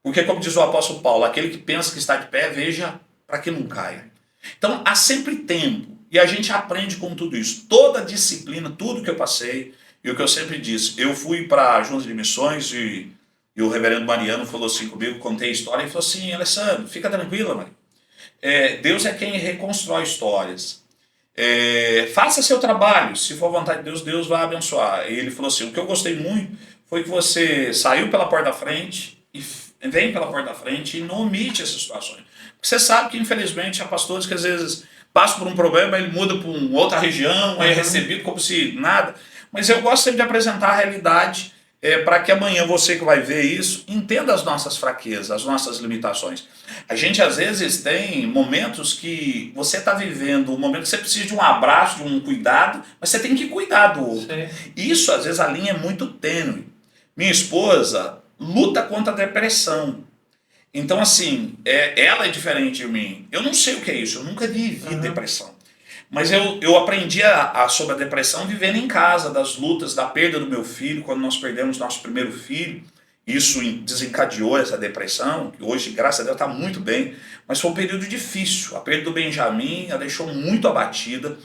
Porque como diz o apóstolo Paulo, aquele que pensa que está de pé, veja para que não caia. Então há sempre tempo, e a gente aprende com tudo isso. Toda a disciplina, tudo que eu passei, e o que eu sempre disse, eu fui para a Junta de Missões e o reverendo Mariano falou assim comigo, contei a história, e falou assim, Alessandro, fica tranquila, mãe. Deus é quem reconstrói histórias. Faça seu trabalho, se for vontade de Deus, Deus vai abençoar. E ele falou assim, o que eu gostei muito foi que você saiu pela porta da frente e vem pela porta da frente e não omite essas situações. Porque você sabe que infelizmente há pastores que às vezes passam por um problema, ele muda para uma outra região, é recebido como se nada. Mas eu gosto sempre de apresentar a realidade para que amanhã você que vai ver isso, entenda as nossas fraquezas, as nossas limitações. A gente às vezes tem momentos que você está vivendo, um momento que você precisa de um abraço, de um cuidado, mas você tem que cuidar do outro. Isso às vezes a linha é muito tênue. Minha esposa luta contra a depressão. Então assim, ela é diferente de mim. Eu não sei o que é isso, eu nunca vivi depressão. Mas eu aprendi sobre a depressão vivendo em casa, das lutas, da perda do meu filho, quando nós perdemos nosso primeiro filho. Isso desencadeou essa depressão, que hoje, graças a Deus, está muito bem. Mas foi um período difícil. A perda do Benjamin a deixou muito abatida.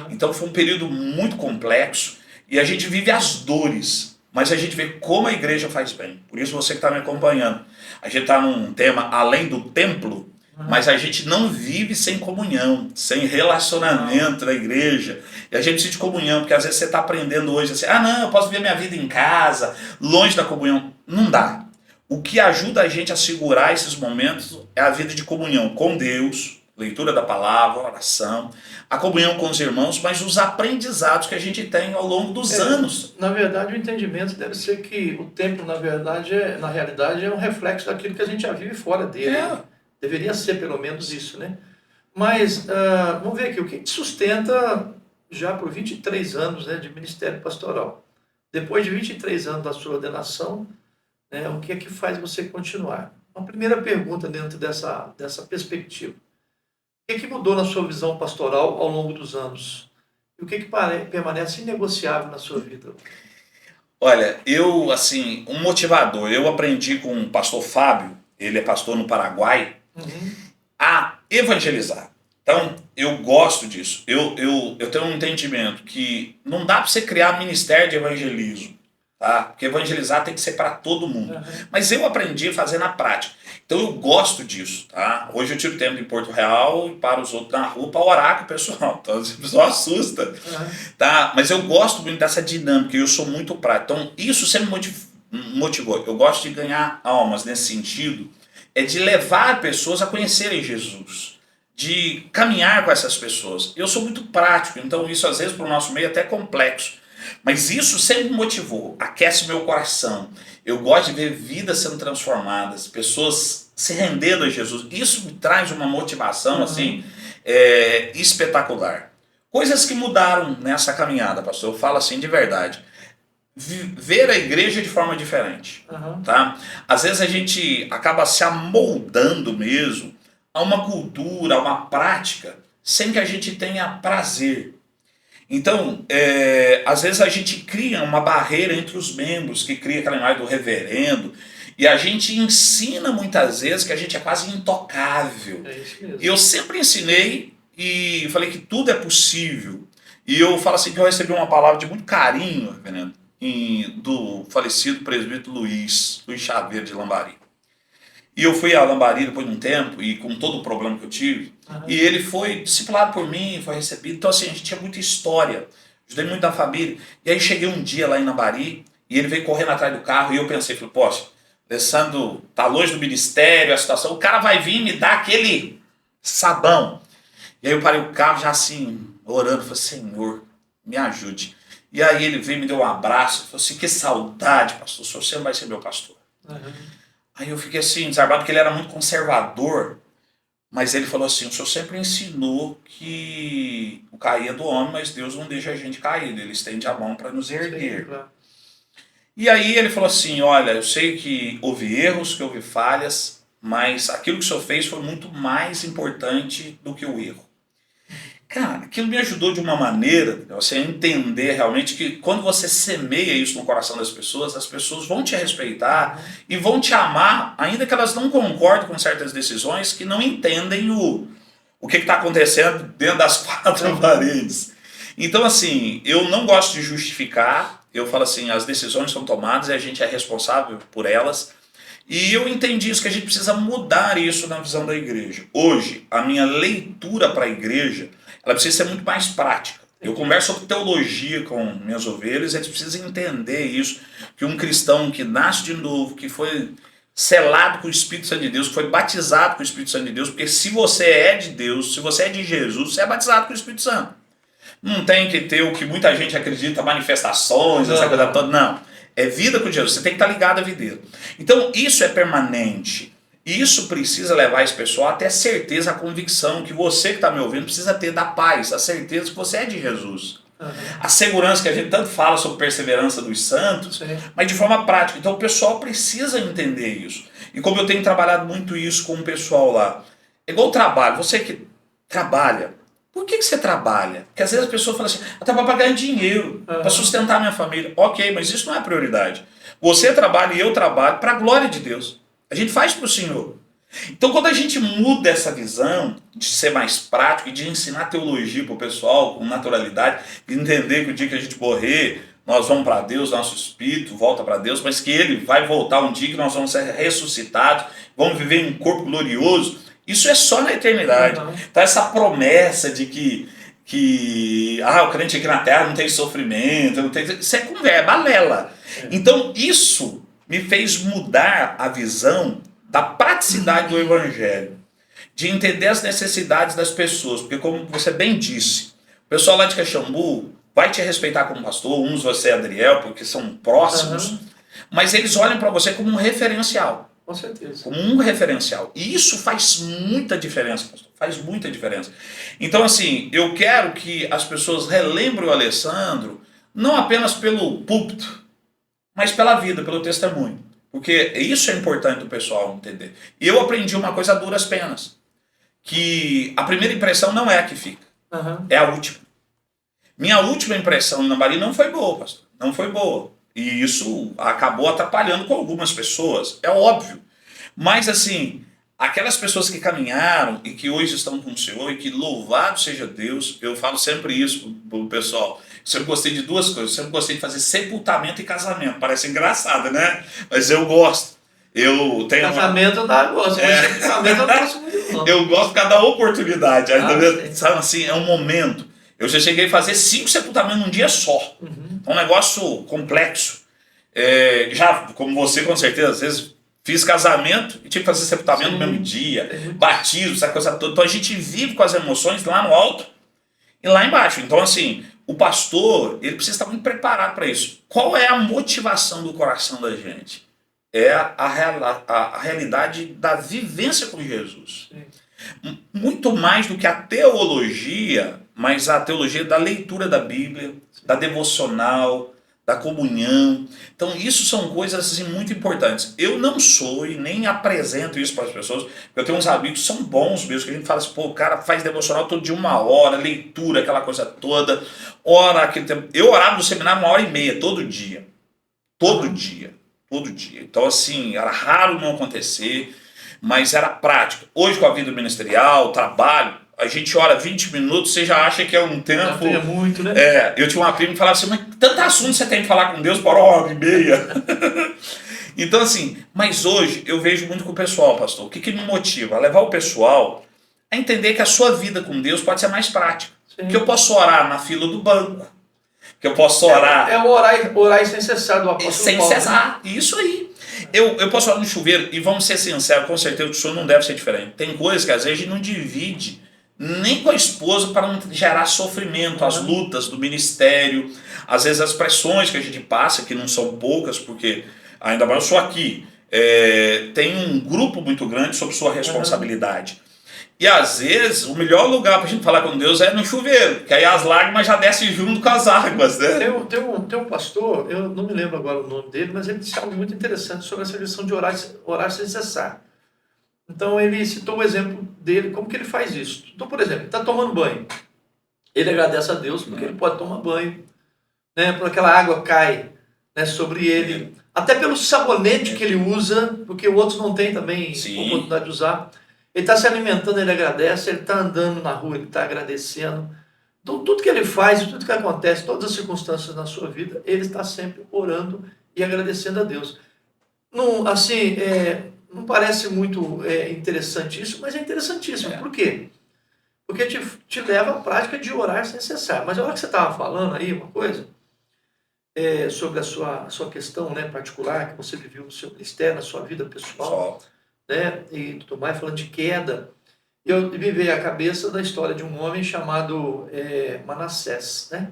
Então foi um período muito complexo. E a gente vive as dores, mas a gente vê como a igreja faz bem. Por isso você que está me acompanhando. A gente está num tema além do templo, mas a gente não vive sem comunhão, sem relacionamento na igreja. E a gente precisa de comunhão, porque às vezes você está aprendendo hoje assim, não, eu posso viver minha vida em casa, longe da comunhão. Não dá. O que ajuda a gente a segurar esses momentos é a vida de comunhão com Deus, leitura da palavra, oração, a comunhão com os irmãos, mas os aprendizados que a gente tem ao longo dos anos. Na verdade, o entendimento deve ser que o templo, na realidade, é um reflexo daquilo que a gente já vive fora dele. Deveria ser pelo menos isso, né? Mas, vamos ver aqui, o que te sustenta já por 23 anos, né, de ministério pastoral? Depois de 23 anos da sua ordenação, né, o que é que faz você continuar? Uma primeira pergunta dentro dessa perspectiva. O que é que mudou na sua visão pastoral ao longo dos anos? E o que é que permanece inegociável na sua vida? Olha, um motivador, eu aprendi com o pastor Fábio, ele é pastor no Paraguai, a evangelizar. Então, eu gosto disso. Eu tenho um entendimento que não dá para você criar ministério de evangelismo, tá? Porque evangelizar tem que ser para todo mundo. Mas eu aprendi a fazer na prática. Então, eu gosto disso, tá? Hoje eu tiro tempo em Porto Real e para os outros na rua para orar com o pessoal. Então, o pessoal assusta, tá? Mas eu gosto muito dessa dinâmica e eu sou muito prático. Então, isso sempre motivou. Eu gosto de ganhar almas nesse sentido, é de levar pessoas a conhecerem Jesus, de caminhar com essas pessoas. Eu sou muito prático, então isso às vezes para o nosso meio é até complexo. Mas isso sempre me motivou, aquece meu coração. Eu gosto de ver vidas sendo transformadas, pessoas se rendendo a Jesus. Isso me traz uma motivação assim espetacular. Coisas que mudaram nessa caminhada, pastor, eu falo assim de verdade. Ver a igreja de forma diferente. Tá? Às vezes a gente acaba se amoldando mesmo a uma cultura, a uma prática, sem que a gente tenha prazer. Então, às vezes a gente cria uma barreira entre os membros, que cria aquela imagem do reverendo, e a gente ensina muitas vezes que a gente é quase intocável. É isso mesmo. Eu sempre ensinei e falei que tudo é possível. E eu falo assim que eu recebi uma palavra de muito carinho, reverendo, do falecido presbítero Luiz Xavier de Lambari. E eu fui a Lambari depois de um tempo, e com todo o problema que eu tive, e ele foi discipulado por mim, foi recebido. Então assim, a gente tinha muita história, ajudei muito na família. E aí cheguei um dia lá em Lambari, e ele veio correndo atrás do carro, e eu pensei, falei, poxa, Alessandro tá longe do ministério, a situação, o cara vai vir me dar aquele sabão. E aí eu parei o carro já assim, orando, falei, Senhor, me ajude. E aí ele veio, me deu um abraço, falou assim, que saudade, pastor, você não vai ser meu pastor. Aí eu fiquei assim, desarmado, porque ele era muito conservador, mas ele falou assim, o senhor sempre ensinou que o cair é do homem, mas Deus não deixa a gente cair, ele estende a mão para nos erguer. Sim, claro. E aí ele falou assim, olha, eu sei que houve erros, que houve falhas, mas aquilo que o senhor fez foi muito mais importante do que o erro. Cara, aquilo me ajudou de uma maneira, você entender realmente que quando você semeia isso no coração das pessoas, as pessoas vão te respeitar e vão te amar, ainda que elas não concordem com certas decisões, que não entendem o que está acontecendo dentro das quatro paredes. Então assim, eu não gosto de justificar, eu falo assim, as decisões são tomadas e a gente é responsável por elas. E eu entendi isso, que a gente precisa mudar isso na visão da igreja. Hoje, a minha leitura para a igreja, ela precisa ser muito mais prática. Eu converso sobre teologia com minhas ovelhas, eles precisam entender isso, que um cristão que nasce de novo, que foi selado com o Espírito Santo de Deus, que foi batizado com o Espírito Santo de Deus, porque se você é de Deus, se você é de Jesus, você é batizado com o Espírito Santo. Não tem que ter o que muita gente acredita, manifestações, essa coisa toda, não. É vida com Jesus, você tem que estar ligado à videira. Então isso é permanente. Isso precisa levar esse pessoal até a certeza, a convicção que você que está me ouvindo precisa ter da paz, a certeza que você é de Jesus. A segurança que a gente tanto fala sobre perseverança dos santos, mas de forma prática. Então o pessoal precisa entender isso. E como eu tenho trabalhado muito isso com o pessoal lá, é igual o trabalho, você que trabalha, por que você trabalha? Porque às vezes as pessoas falam assim, eu trabalho para ganhar dinheiro, para sustentar minha família. Ok, mas isso não é prioridade. Você trabalha e eu trabalho para a glória de Deus. A gente faz para o Senhor. Então quando a gente muda essa visão de ser mais prático e de ensinar teologia para o pessoal com naturalidade, de entender que o dia que a gente morrer, nós vamos para Deus, nosso espírito volta para Deus, mas que ele vai voltar um dia que nós vamos ser ressuscitados, vamos viver em um corpo glorioso, isso é só na eternidade. Então essa promessa de que o crente aqui na terra não tem sofrimento, não tem, isso é conversa, é balela. Então isso me fez mudar a visão da praticidade do evangelho, de entender as necessidades das pessoas, porque como você bem disse, o pessoal lá de Caxambu vai te respeitar como pastor, uns você e Adriel, porque são próximos, mas eles olham para você como um referencial. Com certeza. Como um referencial. E isso faz muita diferença, pastor. Faz muita diferença. Então, assim, eu quero que as pessoas relembrem o Alessandro, não apenas pelo púlpito, mas pela vida, pelo testemunho. Porque isso é importante o pessoal entender. E eu aprendi uma coisa a duras penas. Que a primeira impressão não é a que fica. É a última. Minha última impressão em Lambari não foi boa, pastor. Não foi boa. E isso acabou atrapalhando com algumas pessoas, é óbvio. Mas assim, aquelas pessoas que caminharam e que hoje estão com o Senhor e que louvado seja Deus, eu falo sempre isso pro pessoal. Eu sempre gostei de duas coisas, eu sempre gostei de fazer sepultamento e casamento. Parece engraçado, né? Mas eu gosto. Eu tenho casamento eu não gosto, mas sepultamento eu não gosto muito não. Eu gosto por causa da oportunidade. Sabe assim, é um momento. Eu já cheguei a fazer 5 sepultamentos num dia só. É um negócio complexo. Já, como você com certeza, às vezes Fiz casamento e tinha que fazer sepultamento no Sim. mesmo dia, batismo, essa coisa toda. Então a gente vive com as emoções lá no alto e lá embaixo. Então, assim, o pastor, ele precisa estar muito preparado para isso. Qual é a motivação do coração da gente? É a realidade da vivência com Jesus. Sim. Muito mais do que a teologia, mas a teologia da leitura da Bíblia, da devocional, da comunhão. Então isso são coisas assim, muito importantes. Eu não sou e nem apresento isso para as pessoas. Eu tenho uns amigos que são bons mesmo, que a gente fala assim, pô, o cara faz devocional todo dia 1 hora, leitura, aquela coisa toda, ora aquele tempo. Eu orava no seminário 1h30, todo dia. Todo dia. Todo dia. Então assim, era raro não acontecer, mas era prático. Hoje com a vida ministerial, trabalho, a gente ora 20 minutos, você já acha que é um tempo... É muito, né? Eu tinha uma prima que falava assim, mas tanto assunto você tem que falar com Deus por 1h30. Então assim, mas hoje eu vejo muito com o pessoal, pastor. O que me motiva? A levar o pessoal a entender que a sua vida com Deus pode ser mais prática. Sim. Que eu posso orar na fila do banco, que eu posso orar... Orar sem cessar do apóstolo sem Paulo, cessar, né? Isso aí. Eu posso orar no chuveiro, e vamos ser sinceros, com certeza o senhor não deve ser diferente. Tem coisas que às vezes a gente não divide nem com a esposa para não gerar sofrimento, as lutas do ministério, às vezes as pressões que a gente passa, que não são poucas, porque ainda mais eu sou aqui, tem um grupo muito grande sob sua responsabilidade. E às vezes o melhor lugar para a gente falar com Deus é no chuveiro, que aí as lágrimas já descem junto com as águas, né? Tem um pastor, eu não me lembro agora o nome dele, mas ele disse algo muito interessante sobre essa questão de orar sem cessar. Então ele citou o exemplo dele, como que ele faz isso. Então, por exemplo, ele está tomando banho. Ele agradece a Deus porque ele pode tomar banho, né? Porque aquela água cai, né, sobre ele. Até pelo sabonete que ele usa, porque o outro não tem também oportunidade de usar. Ele está se alimentando, ele agradece. Ele está andando na rua, ele está agradecendo. Então tudo que ele faz, tudo que acontece, todas as circunstâncias na sua vida, ele está sempre orando e agradecendo a Deus. Não, assim, não parece muito interessante isso, mas é interessantíssimo. Por quê? Porque te leva à prática de orar sem cessar. Mas a hora que você estava falando aí, uma coisa, sobre a sua questão, né, particular, que você viveu no seu ministério, na sua vida pessoal, né, e tudo mais, falando de queda, eu me veio à cabeça da história de um homem chamado Manassés, né?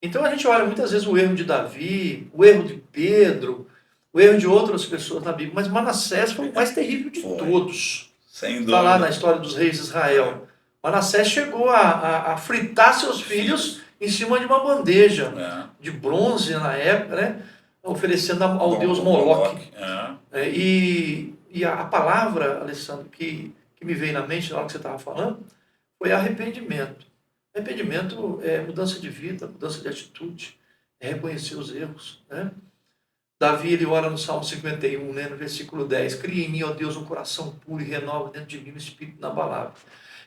Então a gente olha muitas vezes o erro de Davi, o erro de Pedro, o erro de outras pessoas na Bíblia, mas Manassés foi o mais terrível de todos. Sem dúvida. Está lá na história dos reis de Israel. Manassés chegou a fritar seus filhos em cima de uma bandeja de bronze na época, né? Oferecendo ao deus Moloque. E a palavra, Alessandro, que me veio na mente na hora que você estava falando, foi arrependimento. Arrependimento é mudança de vida, mudança de atitude, é reconhecer os erros, né? Davi, ele ora no Salmo 51, né, no versículo 10, cria em mim, ó Deus, um coração puro e renova dentro de mim um espírito inabalável.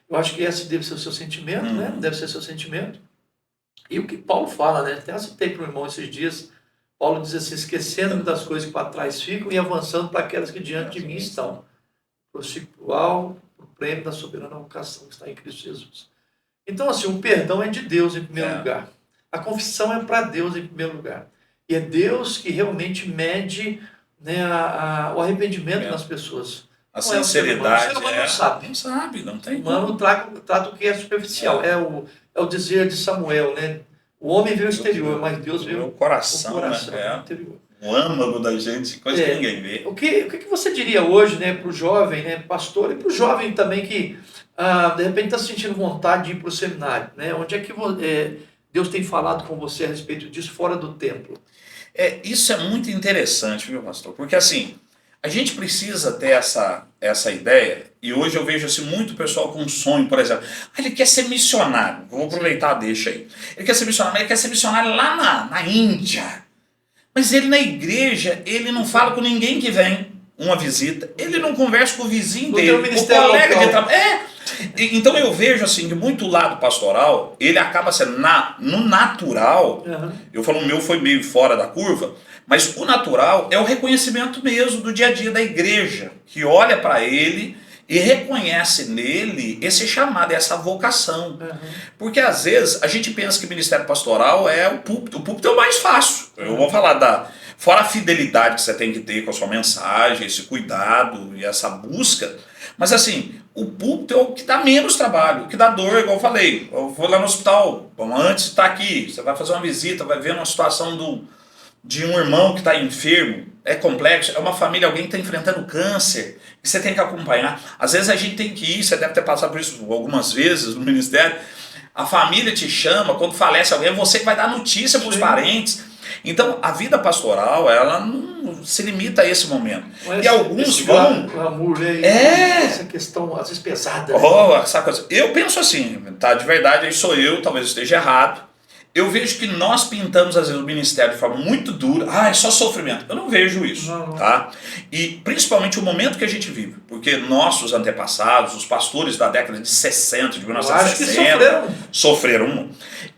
Eu acho que esse deve ser o seu sentimento, né? Deve ser o seu sentimento. E o que Paulo fala, né? Até citei para o irmão esses dias, Paulo diz assim, esquecendo das coisas que para trás ficam e avançando para aquelas que diante de mim estão. Prossigo o prêmio da soberana vocação que está em Cristo Jesus. Então, assim, o perdão é de Deus em primeiro lugar. A confissão é para Deus em primeiro lugar. E é Deus que realmente mede, né, o arrependimento nas pessoas. A sinceridade. O ser humano não sabe. Não sabe, não tem. O humano trata o que é superficial. É o dizer de Samuel, né? O homem vê o exterior, mas Deus vê o coração, né? O interior. O âmago da gente, coisa que ninguém vê. O que você diria hoje, né, para o jovem, né, pastor, e para o jovem também que de repente está sentindo vontade de ir para o seminário, né? Onde é que Deus tem falado com você a respeito disso fora do templo? Isso é muito interessante, viu, pastor? Porque assim, a gente precisa ter essa ideia, e hoje eu vejo assim, muito pessoal com um sonho, por exemplo. Ele quer ser missionário, vou aproveitar, deixa aí. Ele quer ser missionário, mas ele quer ser missionário lá na Índia. Mas ele na igreja, ele não fala com ninguém que vem uma visita, ele não conversa com o vizinho dele, o colega de trabalho. Então eu vejo assim que muito lado pastoral, ele acaba sendo no natural, eu falo o meu foi meio fora da curva, mas o natural é o reconhecimento mesmo do dia a dia da igreja, que olha para ele e reconhece nele esse chamado, essa vocação. Porque às vezes a gente pensa que o ministério pastoral é o púlpito é o mais fácil. Eu vou falar Fora a fidelidade que você tem que ter com a sua mensagem, esse cuidado e essa busca. Mas assim, o púlpito é o que dá menos trabalho, o que dá dor, igual eu falei. Eu vou lá no hospital, antes de estar aqui, você vai fazer uma visita, vai ver uma situação de um irmão que está enfermo, é complexo, é uma família, alguém que está enfrentando câncer, que você tem que acompanhar. Às vezes a gente tem que ir, você deve ter passado por isso algumas vezes no ministério, a família te chama, quando falece alguém, é você que vai dar notícia para os parentes. Então, a vida pastoral, ela não se limita a esse momento. Mas e alguns vão... Glamour, né? Essa questão, às vezes, pesada. Essa coisa. Eu penso assim, tá? De verdade, aí sou eu, talvez esteja errado. Eu vejo que nós pintamos, às vezes, o ministério de forma muito dura. É só sofrimento. Eu não vejo isso, tá? E, principalmente, o momento que a gente vive. Porque nossos antepassados, os pastores da década de 60, de 1960, sofreram.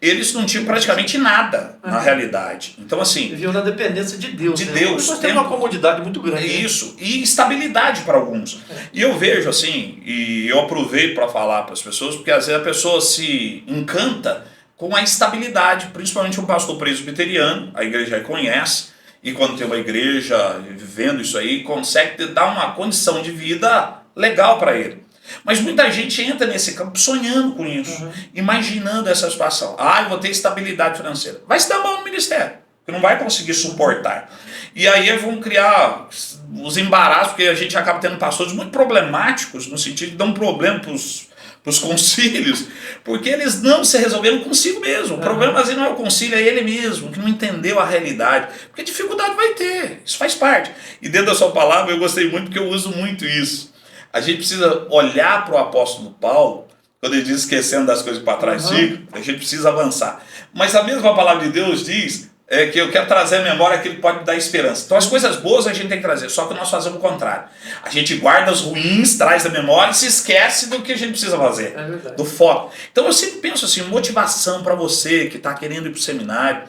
Eles não tinham praticamente nada, na realidade. Então, assim... Viviam na dependência de Deus. De Deus. Nós temos uma comodidade muito grande. Isso. E estabilidade para alguns. E eu vejo, assim, e eu aproveito para falar para as pessoas, porque, às vezes, a pessoa se encanta com a estabilidade, principalmente um pastor presbiteriano, a igreja conhece, e quando tem uma igreja vivendo isso aí, consegue dar uma condição de vida legal para ele. Mas muita gente entra nesse campo sonhando com isso, imaginando essa situação. Eu vou ter estabilidade financeira. Vai se dar mal no ministério, que não vai conseguir suportar. E aí vão criar os embaraços, porque a gente acaba tendo pastores muito problemáticos, no sentido de dar um problema para os concílios, porque eles não se resolveram consigo mesmo. O problema assim, não é o concílio, é ele mesmo, que não entendeu a realidade. Porque dificuldade vai ter, isso faz parte. E dentro da sua palavra eu gostei muito, porque eu uso muito isso. A gente precisa olhar para o apóstolo Paulo, quando ele diz esquecendo das coisas para trás, a gente precisa avançar. Mas a mesma palavra de Deus diz que eu quero trazer à memória que ele pode me dar esperança. Então as coisas boas a gente tem que trazer, só que nós fazemos o contrário. A gente guarda as ruins, traz da memória e se esquece do que a gente precisa fazer, do foco. Então eu sempre penso assim, motivação para você que está querendo ir para o seminário.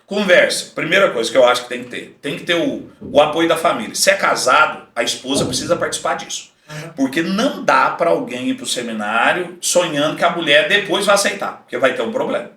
Conversa, primeira coisa que eu acho que tem que ter o apoio da família. Se é casado, a esposa precisa participar disso. Porque não dá para alguém ir para o seminário sonhando que a mulher depois vai aceitar, porque vai ter um problema.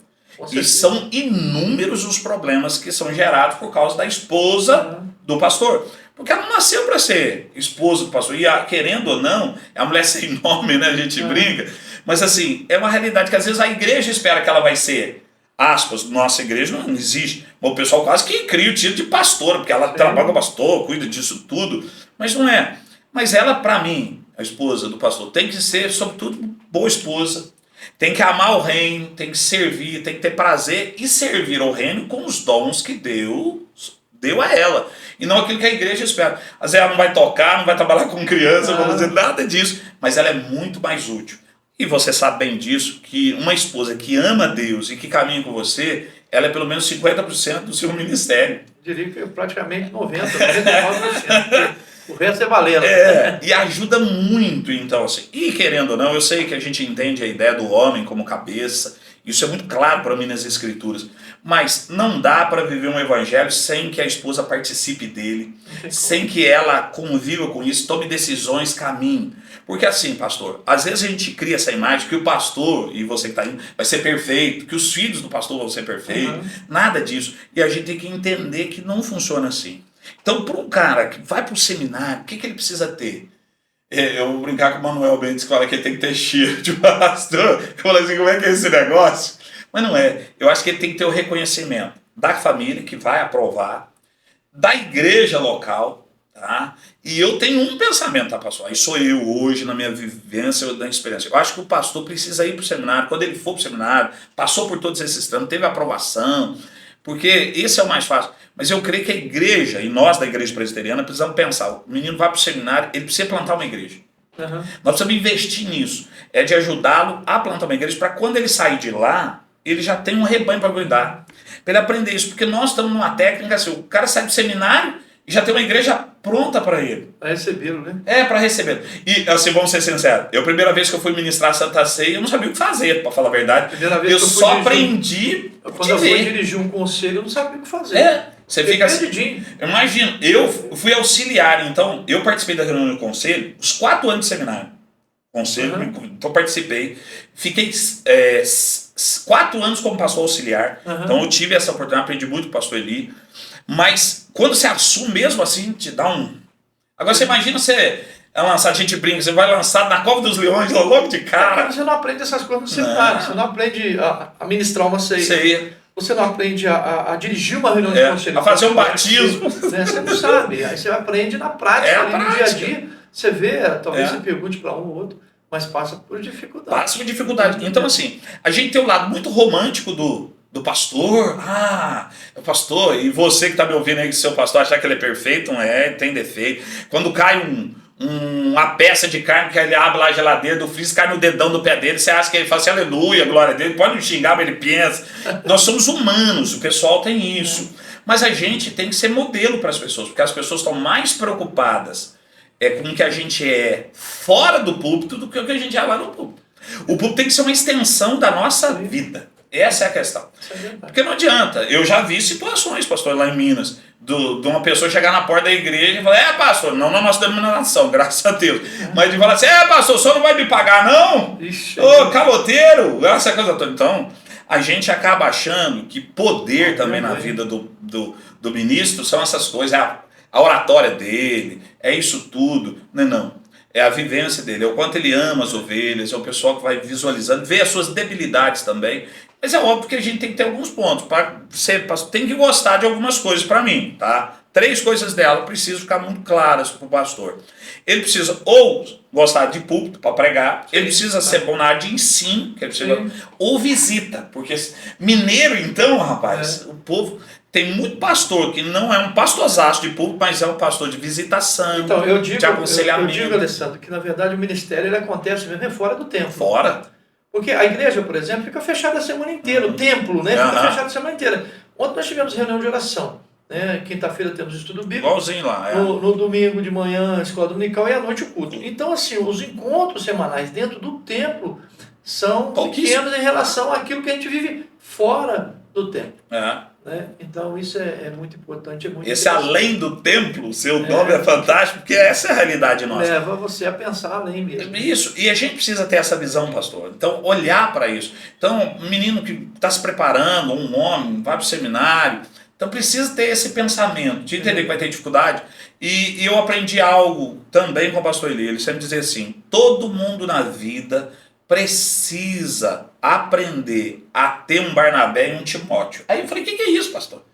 E são inúmeros os problemas que são gerados por causa da esposa do pastor. Porque ela não nasceu para ser esposa do pastor. E querendo ou não, é uma mulher sem nome, né? A gente brinca. Mas assim, é uma realidade que às vezes a igreja espera que ela vai ser, aspas, nossa igreja não existe. O pessoal quase que cria o título de pastora, porque ela trabalha com pastor, cuida disso tudo. Mas não é. Mas ela, para mim, a esposa do pastor, tem que ser, sobretudo, boa esposa. Tem que amar o reino, tem que servir, tem que ter prazer e servir ao reino com os dons que Deus deu a ela. E não aquilo que a igreja espera. Às vezes ela não vai tocar, não vai trabalhar com criança, não vai fazer nada disso, mas ela é muito mais útil. E você sabe bem disso, que uma esposa que ama Deus e que caminha com você, ela é pelo menos 50% do seu ministério. Eu diria que praticamente 90%, 99%. O resto é valendo. E ajuda muito, então, assim. E querendo ou não, eu sei que a gente entende a ideia do homem como cabeça, isso é muito claro para mim nas Escrituras, mas não dá para viver um evangelho sem que a esposa participe dele, sem que ela conviva com isso, tome decisões, caminhe. Porque assim, pastor, às vezes a gente cria essa imagem que o pastor, e você que está indo, vai ser perfeito, que os filhos do pastor vão ser perfeitos, nada disso. E a gente tem que entender que não funciona assim. Então, para um cara que vai para o seminário, o que ele precisa ter? Eu vou brincar com o Manuel Bentes, que fala que ele tem que ter cheiro de pastor. Eu falo assim, como é que é esse negócio? Mas não é. Eu acho que ele tem que ter o reconhecimento da família, que vai aprovar, da igreja local, tá? E eu tenho um pensamento, tá, pastor? Aí sou eu hoje, na minha vivência, na experiência. Eu acho que o pastor precisa ir para o seminário. Quando ele for para o seminário, passou por todos esses trâmites, teve aprovação, porque esse é o mais fácil. Mas eu creio que a igreja, e nós da igreja presbiteriana, precisamos pensar, o menino vai para o seminário, ele precisa plantar uma igreja. Nós precisamos investir nisso, é de ajudá-lo a plantar uma igreja, para quando ele sair de lá, ele já tem um rebanho para cuidar, para ele aprender isso, porque nós estamos numa técnica assim, o cara sai do seminário e já tem uma igreja pronta para ele. Para recebê-lo, né? Para recebê-lo. E assim, vamos ser sinceros, a primeira vez que eu fui ministrar a Santa Ceia, eu não sabia o que fazer, para falar a verdade. Eu só aprendi quando eu fui dirigir um conselho, eu não sabia o que fazer. Você fica assim. Imagina, eu fui auxiliar, então eu participei da reunião do conselho, os 4 anos de seminário. Conselho, então participei. Fiquei 4 anos como pastor auxiliar, então eu tive essa oportunidade, aprendi muito com o pastor Eli. Mas quando você assume mesmo assim, te dá um... Agora você imagina você lançar, a gente brinca, você vai lançar na Cova dos Leões logo de cara. Você não aprende essas coisas no seminário, você não aprende a ministrar uma ceia. Você não aprende a dirigir uma reunião de conselho. A fazer um batismo. Né? Você não sabe. Aí você aprende na prática, ali no dia a dia. Você vê, talvez você pergunte para um ou outro, mas passa por dificuldade. Passa por dificuldade. Então, assim, a gente tem um lado muito romântico do pastor. O pastor, e você que está me ouvindo aí, que seu pastor achar que ele é perfeito, não é, tem defeito. Quando cai uma peça de carne que ele abre lá a geladeira do freezer, cai no dedão do pé dele, você acha que ele fala assim, aleluia, glória a Deus, pode não xingar, mas ele pensa. Nós somos humanos, o pessoal tem isso. Mas a gente tem que ser modelo para as pessoas, porque as pessoas estão mais preocupadas com o que a gente é fora do púlpito do que o que a gente é lá no púlpito. O púlpito tem que ser uma extensão da nossa vida. Essa é a questão. Porque não adianta. Eu já vi situações, pastor, lá em Minas, de uma pessoa chegar na porta da igreja e falar, pastor, não na nossa denominação, graças a Deus. Mas de falar assim, pastor, o senhor não vai me pagar, não? Ô, caloteiro, essa coisa toda. Então, a gente acaba achando que poder também na vida do ministro são essas coisas, a oratória dele, é isso tudo. Não. É a vivência dele, é o quanto ele ama as ovelhas, é o pessoal que vai visualizando, vê as suas debilidades também. Mas é óbvio que a gente tem que ter alguns pontos. Tem que gostar de algumas coisas para mim, tá? 3 coisas dela precisam ficar muito claras para o pastor. Ele precisa ou gostar de púlpito para pregar, ele precisa ser bom na área de ensino, que ele precisa, ou visita. Porque mineiro, então, rapaz, o povo... Tem muito pastor que não é um pastorzaço de púlpito, mas é um pastor de visitação, então, de aconselhamento. Eu digo, Alessandro, que na verdade o ministério ele acontece mesmo fora do templo. Fora. Porque a igreja, por exemplo, fica fechada a semana inteira. O templo, né, fica fechado a semana inteira. Ontem nós tivemos reunião de oração. Né? Quinta-feira temos estudo bíblico. Igualzinho lá. No domingo de manhã, escola dominical, e à noite o culto. Então, assim, os encontros semanais dentro do templo são pequenos em relação àquilo que a gente vive fora do templo. Né? Então isso é muito importante. Esse além do templo, seu nome é fantástico, porque essa é a realidade nossa. Leva você a pensar além mesmo. Isso, e a gente precisa ter essa visão, pastor. Então, olhar para isso. Então, um menino que está se preparando, um homem, vai para o seminário, então precisa ter esse pensamento, de entender que vai ter dificuldade. E eu aprendi algo também com o pastor Eli, ele sempre dizia assim, todo mundo na vida precisa aprender a ter um Barnabé e um Timóteo. Aí eu falei, o que é isso, pastor?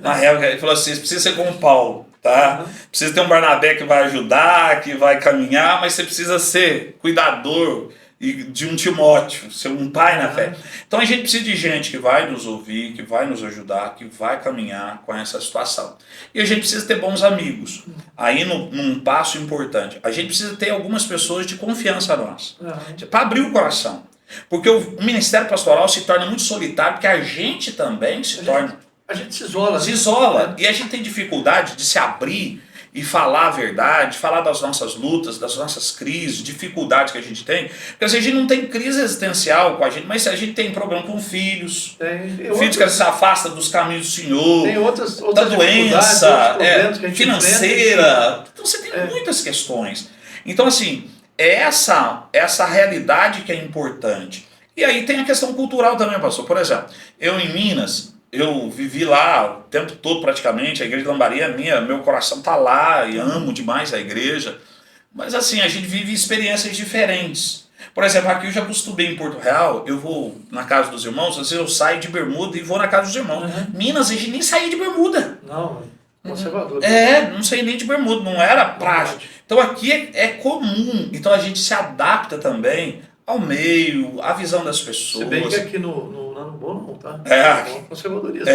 Na real, ele falou assim, precisa ser como Paulo, tá? Precisa ter um Barnabé que vai ajudar, que vai caminhar, mas você precisa ser cuidador de um Timóteo, ser um pai na fé. Então a gente precisa de gente que vai nos ouvir, que vai nos ajudar, que vai caminhar com essa situação. E a gente precisa ter bons amigos. Aí num passo importante, a gente precisa ter algumas pessoas de confiança nossa, para abrir o coração. Porque o ministério pastoral se torna muito solitário, porque a gente também a gente se isola. Se isola. E a gente tem dificuldade de se abrir e falar a verdade, falar das nossas lutas, das nossas crises, dificuldades que a gente tem. Porque assim, a gente não tem crise existencial com a gente, mas a gente tem problema com filhos. Filhos que se afastam dos caminhos do Senhor. Tem outras da doença financeira. Tem. Então você tem muitas questões. Então assim, essa realidade que é importante. E aí tem a questão cultural também, pastor. Por exemplo, eu em Minas... Eu vivi lá o tempo todo praticamente, a igreja de Lambari é minha, meu coração está lá e amo demais a igreja. Mas assim, a gente vive experiências diferentes. Por exemplo, aqui eu já costumei em Porto Real, eu vou na casa dos irmãos, às vezes eu saio de bermuda e vou na casa dos irmãos. Minas, a gente nem saía de bermuda. Não, conservador. Não saía nem de bermuda, não era prático. Então aqui é comum, então a gente se adapta também ao meio, à visão das pessoas. Se bem que aqui no bom não, tá? Conservadorismo.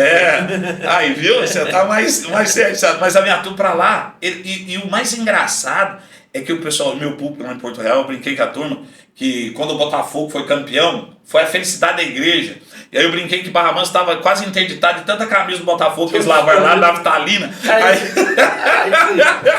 Aí, viu? Você tá mais certo. Mas a minha turma pra lá, e o mais engraçado é que o pessoal, meu público lá em Porto Real, eu brinquei com a turma, que quando o Botafogo foi campeão, foi a felicidade da igreja. E aí eu brinquei que Barra Mansa estava quase interditado de tanta camisa do Botafogo que eles lavaram lá na naftalina.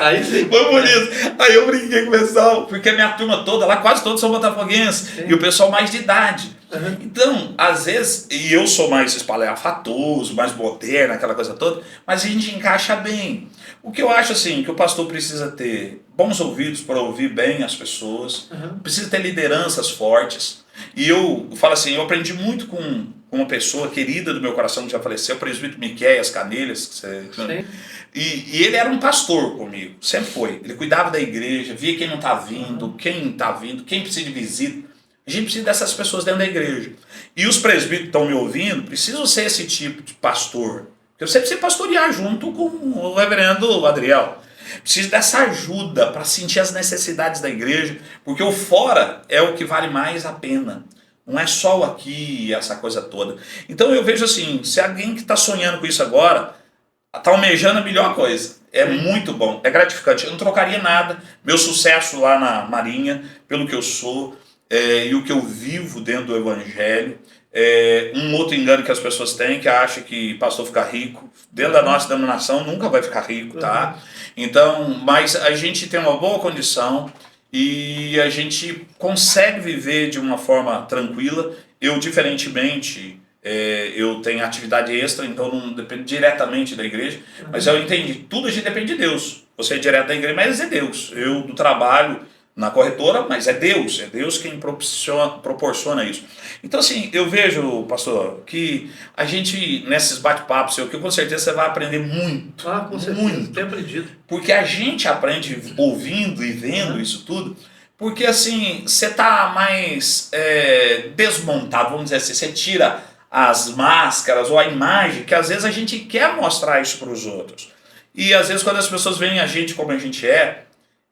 Aí sim. Foi bonito. Aí eu brinquei com o pessoal, porque a minha turma toda, lá quase todos são botafoguenses. E o pessoal mais de idade. Então, às vezes, e eu sou mais espalhafatoso, mais moderno, aquela coisa toda, mas a gente encaixa bem. O que eu acho assim, que o pastor precisa ter bons ouvidos para ouvir bem as pessoas, precisa ter lideranças fortes. E eu falo assim, eu aprendi muito com uma pessoa querida do meu coração que já faleceu, o presbítero Miqueias Canelhas, que você... E ele era um pastor comigo, sempre foi. Ele cuidava da igreja, via quem não está vindo, quem precisa de visita. A gente precisa dessas pessoas dentro da igreja. E os presbíteros que estão me ouvindo precisam ser esse tipo de pastor. Porque você precisa pastorear junto com o reverendo Adriel. Precisa dessa ajuda para sentir as necessidades da igreja, porque o fora é o que vale mais a pena. Não é só o aqui, essa coisa toda. Então eu vejo assim, se alguém que está sonhando com isso agora, está almejando a melhor coisa. É muito bom, é gratificante. Eu não trocaria nada. Meu sucesso lá na Marinha, pelo que eu sou e o que eu vivo dentro do Evangelho. Um outro engano que as pessoas têm, que acham que pastor fica rico. Dentro da nossa denominação nunca vai ficar rico, tá? Então, mas a gente tem uma boa condição e a gente consegue viver de uma forma tranquila. Eu, diferentemente, eu tenho atividade extra, então não dependo diretamente da igreja, mas eu entendi, tudo a gente depende de Deus. Você é direto da igreja, mas é Deus. Eu do trabalho na corretora, mas é Deus quem proporciona isso. Então assim, eu vejo, pastor, que a gente, nesses bate-papos, que com certeza você vai aprender muito. Com certeza, muito. Tenho aprendido. Porque a gente aprende ouvindo e vendo isso tudo, porque assim, você está mais desmontado, vamos dizer assim, você tira as máscaras ou a imagem, que às vezes a gente quer mostrar isso para os outros. E às vezes quando as pessoas veem a gente como a gente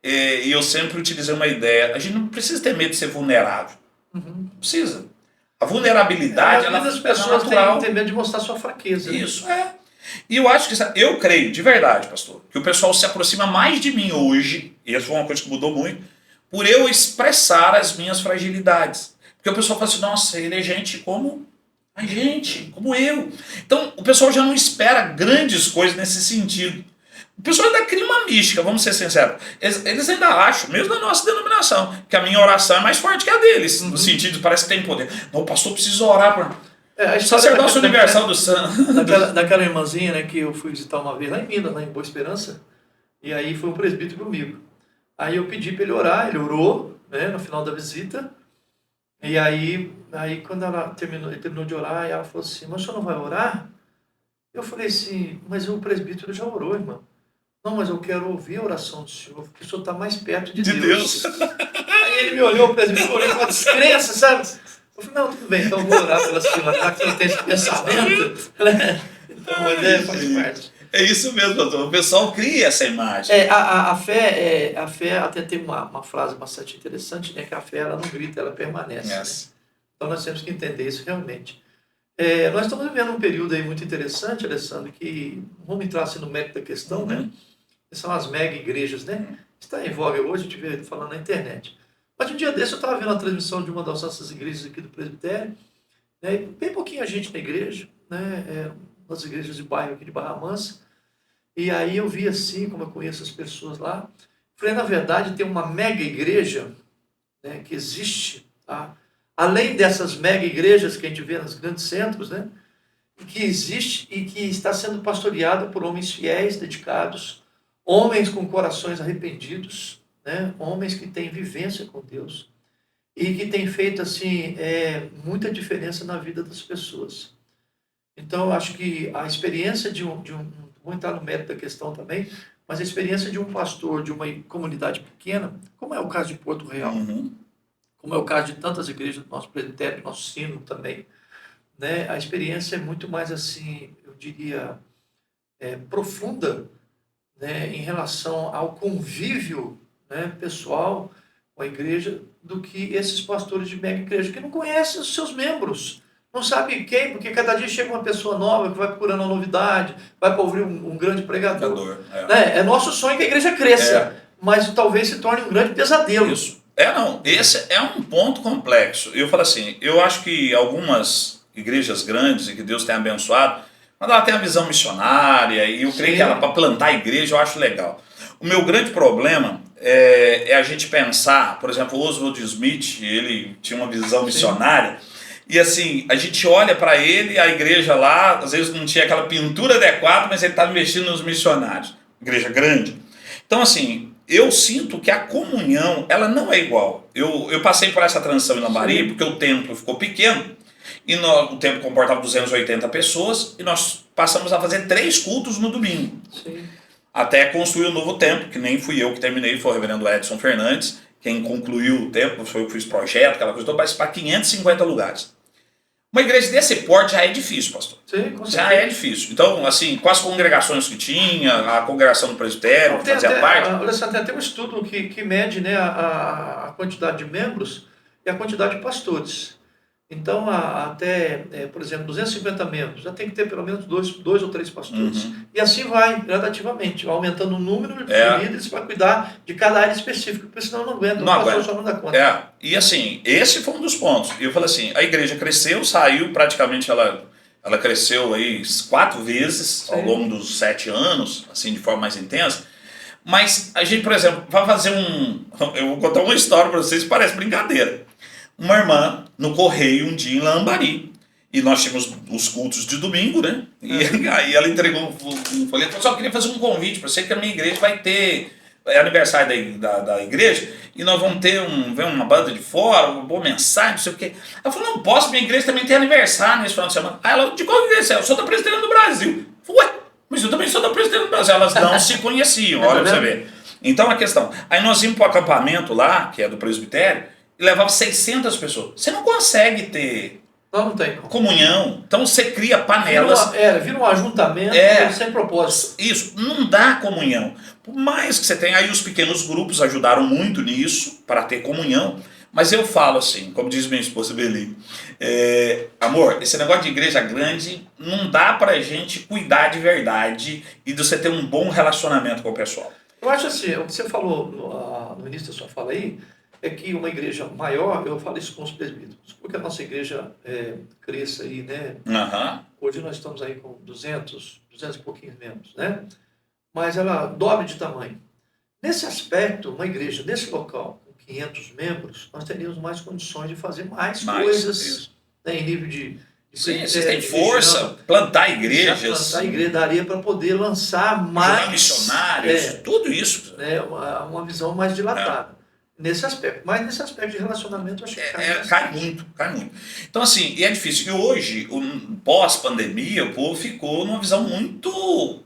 e eu sempre utilizei uma ideia, a gente não precisa ter medo de ser vulnerável. Não precisa. A vulnerabilidade, as pessoas têm medo de mostrar sua fraqueza. Isso, E eu acho que, eu creio, de verdade, pastor, que o pessoal se aproxima mais de mim hoje, e essa foi uma coisa que mudou muito, por eu expressar as minhas fragilidades. Porque o pessoal fala assim, nossa, ele é gente como a gente, como eu. Então, o pessoal já não espera grandes coisas nesse sentido. O pessoal ainda cria uma mística, vamos ser sinceros. Eles ainda acham, mesmo na nossa denominação, que a minha oração é mais forte que a deles. No sentido de parece que tem poder. Não, o pastor precisa orar por... Sacerdócio universal do santo. Daquela irmãzinha, né, que eu fui visitar uma vez lá em Minas, lá em Boa Esperança, e aí foi um presbítero comigo. Aí eu pedi para ele orar, ele orou, né, no final da visita, e aí quando ele terminou de orar, ela falou assim, mas o senhor não vai orar? Eu falei assim, mas o presbítero já orou, irmão. Não, mas eu quero ouvir a oração do senhor, porque o senhor está mais perto de Deus. Aí ele me olhou, o presbítero olhou com uma descrença, sabe? Eu falei, não, tudo bem, então eu vou orar pela senhora, tá? Que eu tenho esse pensamento. Então, a ideia faz parte. É isso mesmo, doutor. O pessoal cria essa imagem. A fé até tem uma frase bastante interessante, né? Que a fé, ela não grita, ela permanece. Né? Então nós temos que entender isso realmente. Nós estamos vivendo um período aí muito interessante, Alessandro, que vamos entrar assim no mérito da questão, né? São as mega igrejas, né? Está em voga hoje, a gente vê falando na internet. Mas um dia desse eu estava vendo a transmissão de uma das nossas igrejas aqui do presbitério, né? E bem pouquinha gente na igreja, né? Nas igrejas de bairro aqui de Barra Mansa. E aí eu vi assim, como eu conheço as pessoas lá, falei, na verdade tem uma mega igreja, né, que existe, tá? Além dessas mega igrejas que a gente vê nos grandes centros, né? Que existe e que está sendo pastoreada por homens fiéis, dedicados, homens com corações arrependidos, né? Homens que têm vivência com Deus e que têm feito assim muita diferença na vida das pessoas. Então eu acho que a experiência vou entrar no mérito da questão também, mas a experiência de um pastor de uma comunidade pequena, como é o caso de Porto Real, como é o caso de tantas igrejas do nosso presbitério, do nosso sino também, né? A experiência é muito mais assim, eu diria, profunda, né, em relação ao convívio, né, pessoal com a igreja, do que esses pastores de mega igreja que não conhecem os seus membros, não sabe quem, porque cada dia chega uma pessoa nova que vai procurando uma novidade, vai para ouvir um grande pregador. É nosso sonho que a igreja cresça, mas talvez se torne um grande pesadelo. Isso. Esse é um ponto complexo. Eu falo assim, eu acho que algumas igrejas grandes e que Deus tem abençoado, quando ela tem a visão missionária, e eu creio que ela para plantar a igreja, eu acho legal. O meu grande problema é a gente pensar, por exemplo, o Oswald Smith, ele tinha uma visão missionária, e assim, a gente olha para ele, a igreja lá, às vezes não tinha aquela pintura adequada, mas ele estava investindo nos missionários. Igreja grande. Então assim, eu sinto que a comunhão, ela não é igual. Eu passei por essa transição em Lambari, porque o templo ficou pequeno, e o templo comportava 280 pessoas, e nós passamos a fazer 3 cultos no domingo. Sim. Até construir o novo templo, que nem fui eu que terminei, foi o reverendo Edson Fernandes, quem concluiu o templo, foi eu que fiz projeto, aquela coisa toda, mas para 550 lugares. Uma igreja desse porte já é difícil, pastor. Sim, com certeza. Já é difícil. Então, assim, com as congregações que tinha, a congregação do presbitério, que fazia parte... Alessandro, tem até um estudo que mede, né, a quantidade de membros e a quantidade de pastores. Então, por exemplo, 250 membros, já tem que ter pelo menos dois ou 3 pastores. E assim vai, gradativamente, aumentando o número de líderes para cuidar de cada área específica, porque senão não aguenta, o pastor só não dá conta. E assim, esse foi um dos pontos. Eu falei assim, a igreja cresceu, saiu, praticamente ela cresceu aí 4 vezes ao longo dos 7 anos, assim, de forma mais intensa. Mas a gente, por exemplo, vai fazer eu vou contar uma história para vocês, parece brincadeira. Uma irmã no correio um dia em Lambari. E nós tínhamos os cultos de domingo, né? E aí ela entregou um folheto. Só queria fazer um convite para você, que a minha igreja vai ter... É aniversário da igreja, e nós vamos ter vem uma banda de fora, uma boa mensagem, não sei o quê. Ela falou, não posso, minha igreja também tem aniversário nesse final de semana. Aí ela, de qual igreja? Eu sou da Presbiteriana do Brasil. Eu falei, ué, mas eu também sou da Presbiteriana do Brasil. Elas não se conheciam, olha pra você ver. Então a questão, aí nós íamos para o acampamento lá, que é do presbitério, e levava 600 pessoas. Você não consegue ter não tem comunhão. Então você cria panelas. Vira um ajuntamento sem propósito. Isso, não dá comunhão. Por mais que você tenha, aí os pequenos grupos ajudaram muito nisso, para ter comunhão. Mas eu falo assim, como diz minha esposa Beli, amor, esse negócio de igreja grande não dá pra gente cuidar de verdade e de você ter um bom relacionamento com o pessoal. Eu acho assim, o que você falou no início da sua fala aí, é que uma igreja maior, eu falo isso com os presbíteros, porque a nossa igreja cresça aí, né? Hoje nós estamos aí com 200 e pouquinhos membros, né? Mas ela dobre de tamanho. Nesse aspecto, uma igreja nesse local, com 500 membros, nós teríamos mais condições de fazer mais coisas, né, em nível de sim, vocês têm força, plantar igrejas. Plantar igreja daria para poder lançar mais missionários, tudo isso. Né, uma visão mais dilatada. Nesse aspecto. Mas nesse aspecto de relacionamento, eu acho que cai muito. Então, assim, e é difícil. E hoje, pós-pandemia, o povo ficou numa visão muito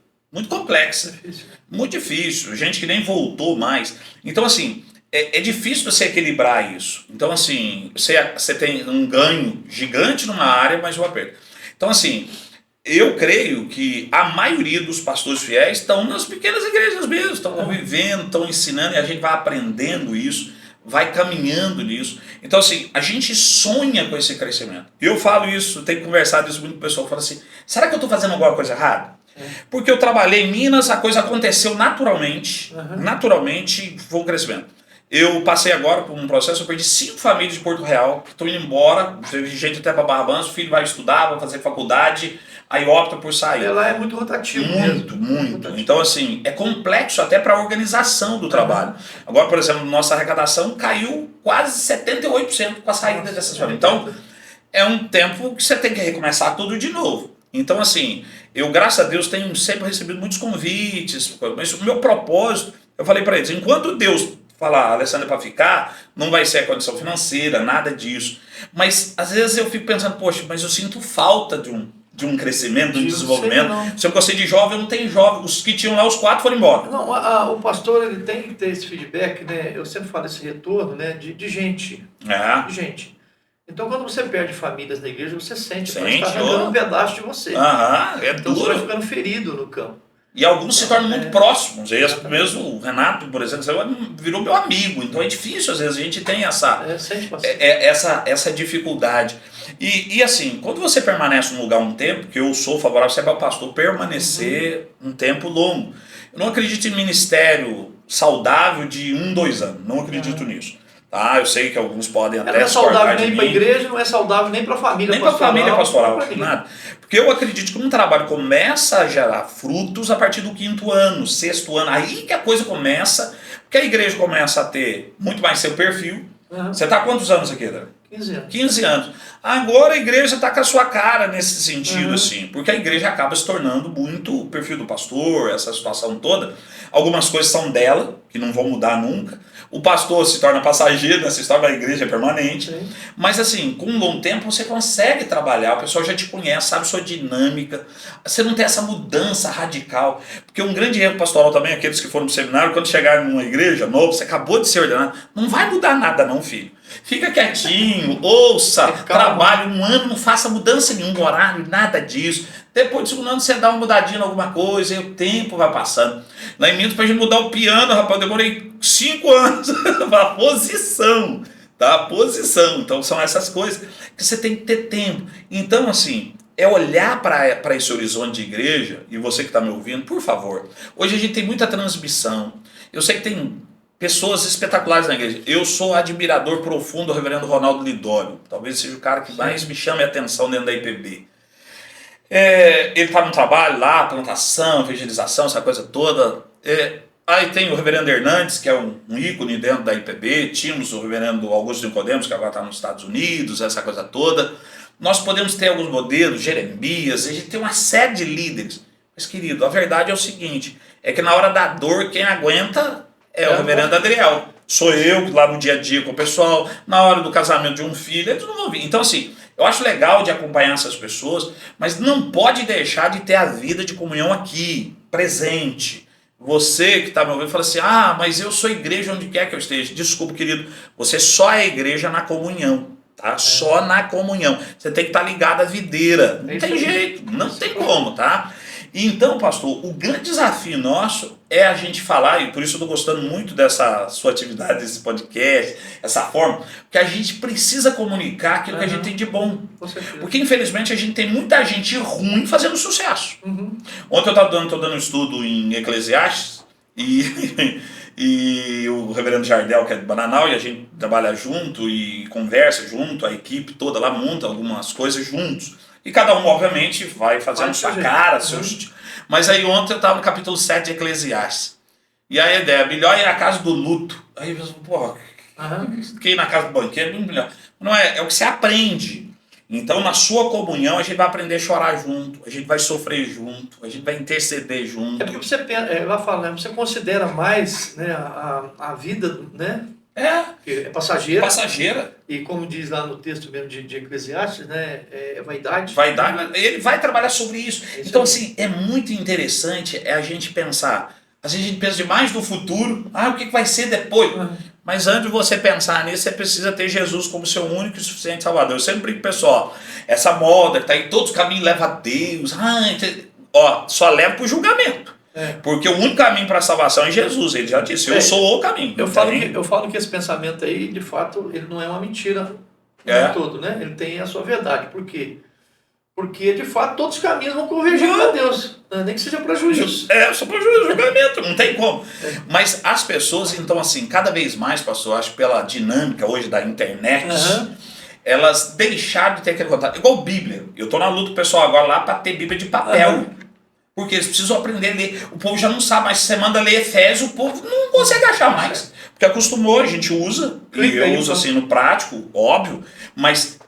complexa. Muito difícil. Gente que nem voltou mais. Então, assim, é difícil você equilibrar isso. Então, assim, você tem um ganho gigante numa área, mas um aperto. Então, assim, eu creio que a maioria dos pastores fiéis estão nas pequenas igrejas mesmo, estão convivendo, estão ensinando, e a gente vai aprendendo isso, vai caminhando nisso. Então, assim, a gente sonha com esse crescimento. Eu falo isso, tenho conversado isso muito com o pessoal, falo assim, será que eu estou fazendo alguma coisa errada? Porque eu trabalhei em Minas, a coisa aconteceu naturalmente, foi um crescimento. Eu passei agora por um processo, eu perdi 5 famílias de Porto Real, que estão indo embora, teve gente até para Barra Mansa, o filho vai estudar, vai fazer faculdade, aí opta por sair. Ela é muito rotativa. Muito. Então, assim, é complexo até para a organização do trabalho. Agora, por exemplo, nossa arrecadação caiu quase 78% com a saída dessas famílias. Então, é um tempo que você tem que recomeçar tudo de novo. Então, assim, eu, graças a Deus, tenho sempre recebido muitos convites, mas o meu propósito, eu falei para eles, enquanto Deus falar, Alessandro, para ficar, não vai ser a condição financeira, nada disso. Mas, às vezes, eu fico pensando, poxa, mas eu sinto falta de um crescimento, de um desenvolvimento. Se eu gostei de jovem, eu não tenho jovem. Os que tinham lá, os 4 foram embora. Não, o pastor ele tem que ter esse feedback, né? Eu sempre falo esse retorno, né? De gente. De gente. Então, quando você perde famílias na igreja, você sente que está arrancando um pedaço de você. Então, você vai ficando ferido no campo. E alguns se tornam muito próximos. Mesmo o Renato, por exemplo, virou meu amigo. Então é difícil, às vezes, a gente tem essa dificuldade. E assim, quando você permanece num lugar um tempo, que eu sou favorável sempre ao pastor permanecer um tempo longo. Eu não acredito em ministério saudável de 1, 2 anos. Não acredito nisso. Tá? Eu sei que alguns podem até não é saudável nem para a igreja, não é saudável nem para a família pastoral. Nem para a família pastoral, nada. Porque eu acredito que um trabalho começa a gerar frutos a partir do 5º ano, 6º ano. Aí que a coisa começa, porque a igreja começa a ter muito mais seu perfil. Você está há quantos anos aqui, Dani? 15 anos. 15 anos. Agora a igreja está com a sua cara nesse sentido, assim, porque a igreja acaba se tornando muito o perfil do pastor, essa situação toda. Algumas coisas são dela, que não vão mudar nunca. O pastor se torna passageiro nessa história, da igreja é permanente. Sim. Mas assim, com um bom tempo você consegue trabalhar, o pessoal já te conhece, sabe sua dinâmica. Você não tem essa mudança radical. Porque um grande erro pastoral também, aqueles que foram para o seminário, quando chegar numa igreja nova, você acabou de ser ordenado, não vai mudar nada não, filho. Fica quietinho, ouça, trabalhe um ano, não faça mudança nenhuma, horário, nada disso. Depois do segundo ano você dá uma mudadinha em alguma coisa e o tempo vai passando. Lá em Minas, pra gente mudar o piano, rapaz, eu demorei 5 anos para posição, tá? Posição. Então são essas coisas que você tem que ter tempo. Então assim, é olhar para esse horizonte de igreja, e você que está me ouvindo, por favor. Hoje a gente tem muita transmissão. Eu sei que tem pessoas espetaculares na igreja. Eu sou admirador profundo do reverendo Ronaldo Lidório. Talvez seja o cara que mais me chame a atenção dentro da IPB. Ele está no trabalho lá, plantação, evangelização, essa coisa toda. Aí tem o reverendo Hernandes, que é um ícone dentro da IPB. Tínhamos o reverendo Augusto Nicodemos, que agora está nos Estados Unidos, essa coisa toda. Nós podemos ter alguns modelos, Jeremias, a gente tem uma série de líderes. Mas, querido, a verdade é o seguinte, é que na hora da dor, quem aguenta é o reverendo Adriel. Sou eu, lá no dia a dia com o pessoal, na hora do casamento de um filho, eles não vão vir. Então, assim, eu acho legal de acompanhar essas pessoas, mas não pode deixar de ter a vida de comunhão aqui, presente. Você que está me ouvindo fala assim, mas eu sou igreja onde quer que eu esteja. Desculpa, querido, você só é igreja na comunhão. Tá? Só na comunhão. Você tem que estar ligado à videira. Não tem jeito, não tem como, tá? Então, pastor, o grande desafio nosso é a gente falar, e por isso eu estou gostando muito dessa sua atividade, desse podcast, essa forma, porque a gente precisa comunicar aquilo que a gente tem de bom. Porque, infelizmente, a gente tem muita gente ruim fazendo sucesso. Ontem eu estou dando um estudo em Eclesiastes, e o reverendo Jardel, que é de Bananal, e a gente trabalha junto e conversa junto, a equipe toda lá monta algumas coisas juntos. E cada um, obviamente, vai fazendo sua cara, seu estilo. Mas aí ontem eu estava no capítulo 7 de Eclesiastes. E aí a ideia, melhor é a casa do luto. Aí eu pensei, fiquei na casa do banqueiro, melhor. Não é o que você aprende. Então, na sua comunhão, a gente vai aprender a chorar junto, a gente vai sofrer junto, a gente vai interceder junto. É porque você, você considera mais, né, a vida, né? É passageira. Passageira. E como diz lá no texto mesmo de Eclesiastes, né, é vaidade. Vaidade, ele vai trabalhar sobre isso. Então, assim, é muito interessante a gente pensar. Às vezes a gente pensa demais no futuro, o que vai ser depois? Mas antes de você pensar nisso, você precisa ter Jesus como seu único e suficiente Salvador. Eu sempre brinco, pessoal, essa moda que tá aí, todos os caminhos levam a Deus, só leva para o julgamento. Porque o único caminho para a salvação é Jesus, ele já disse, eu sou o caminho. Eu falo que esse pensamento aí, de fato, ele não é uma mentira todo, né? Ele tem a sua verdade. Por quê? Porque, de fato, todos os caminhos vão convergir para Deus, nem que seja para juízo. Só para juízo, julgamento, não tem como. Mas as pessoas, então, assim, cada vez mais, pastor, acho que pela dinâmica hoje da internet, elas deixaram de ter aquele contato. Igual Bíblia. Eu estou na luta com o pessoal agora lá para ter Bíblia de papel. Porque eles precisam aprender a ler. O povo já não sabe mais. Se você manda ler Efésios, o povo não consegue achar mais. Porque acostumou, a gente usa. E eu uso assim no prático, óbvio. Mas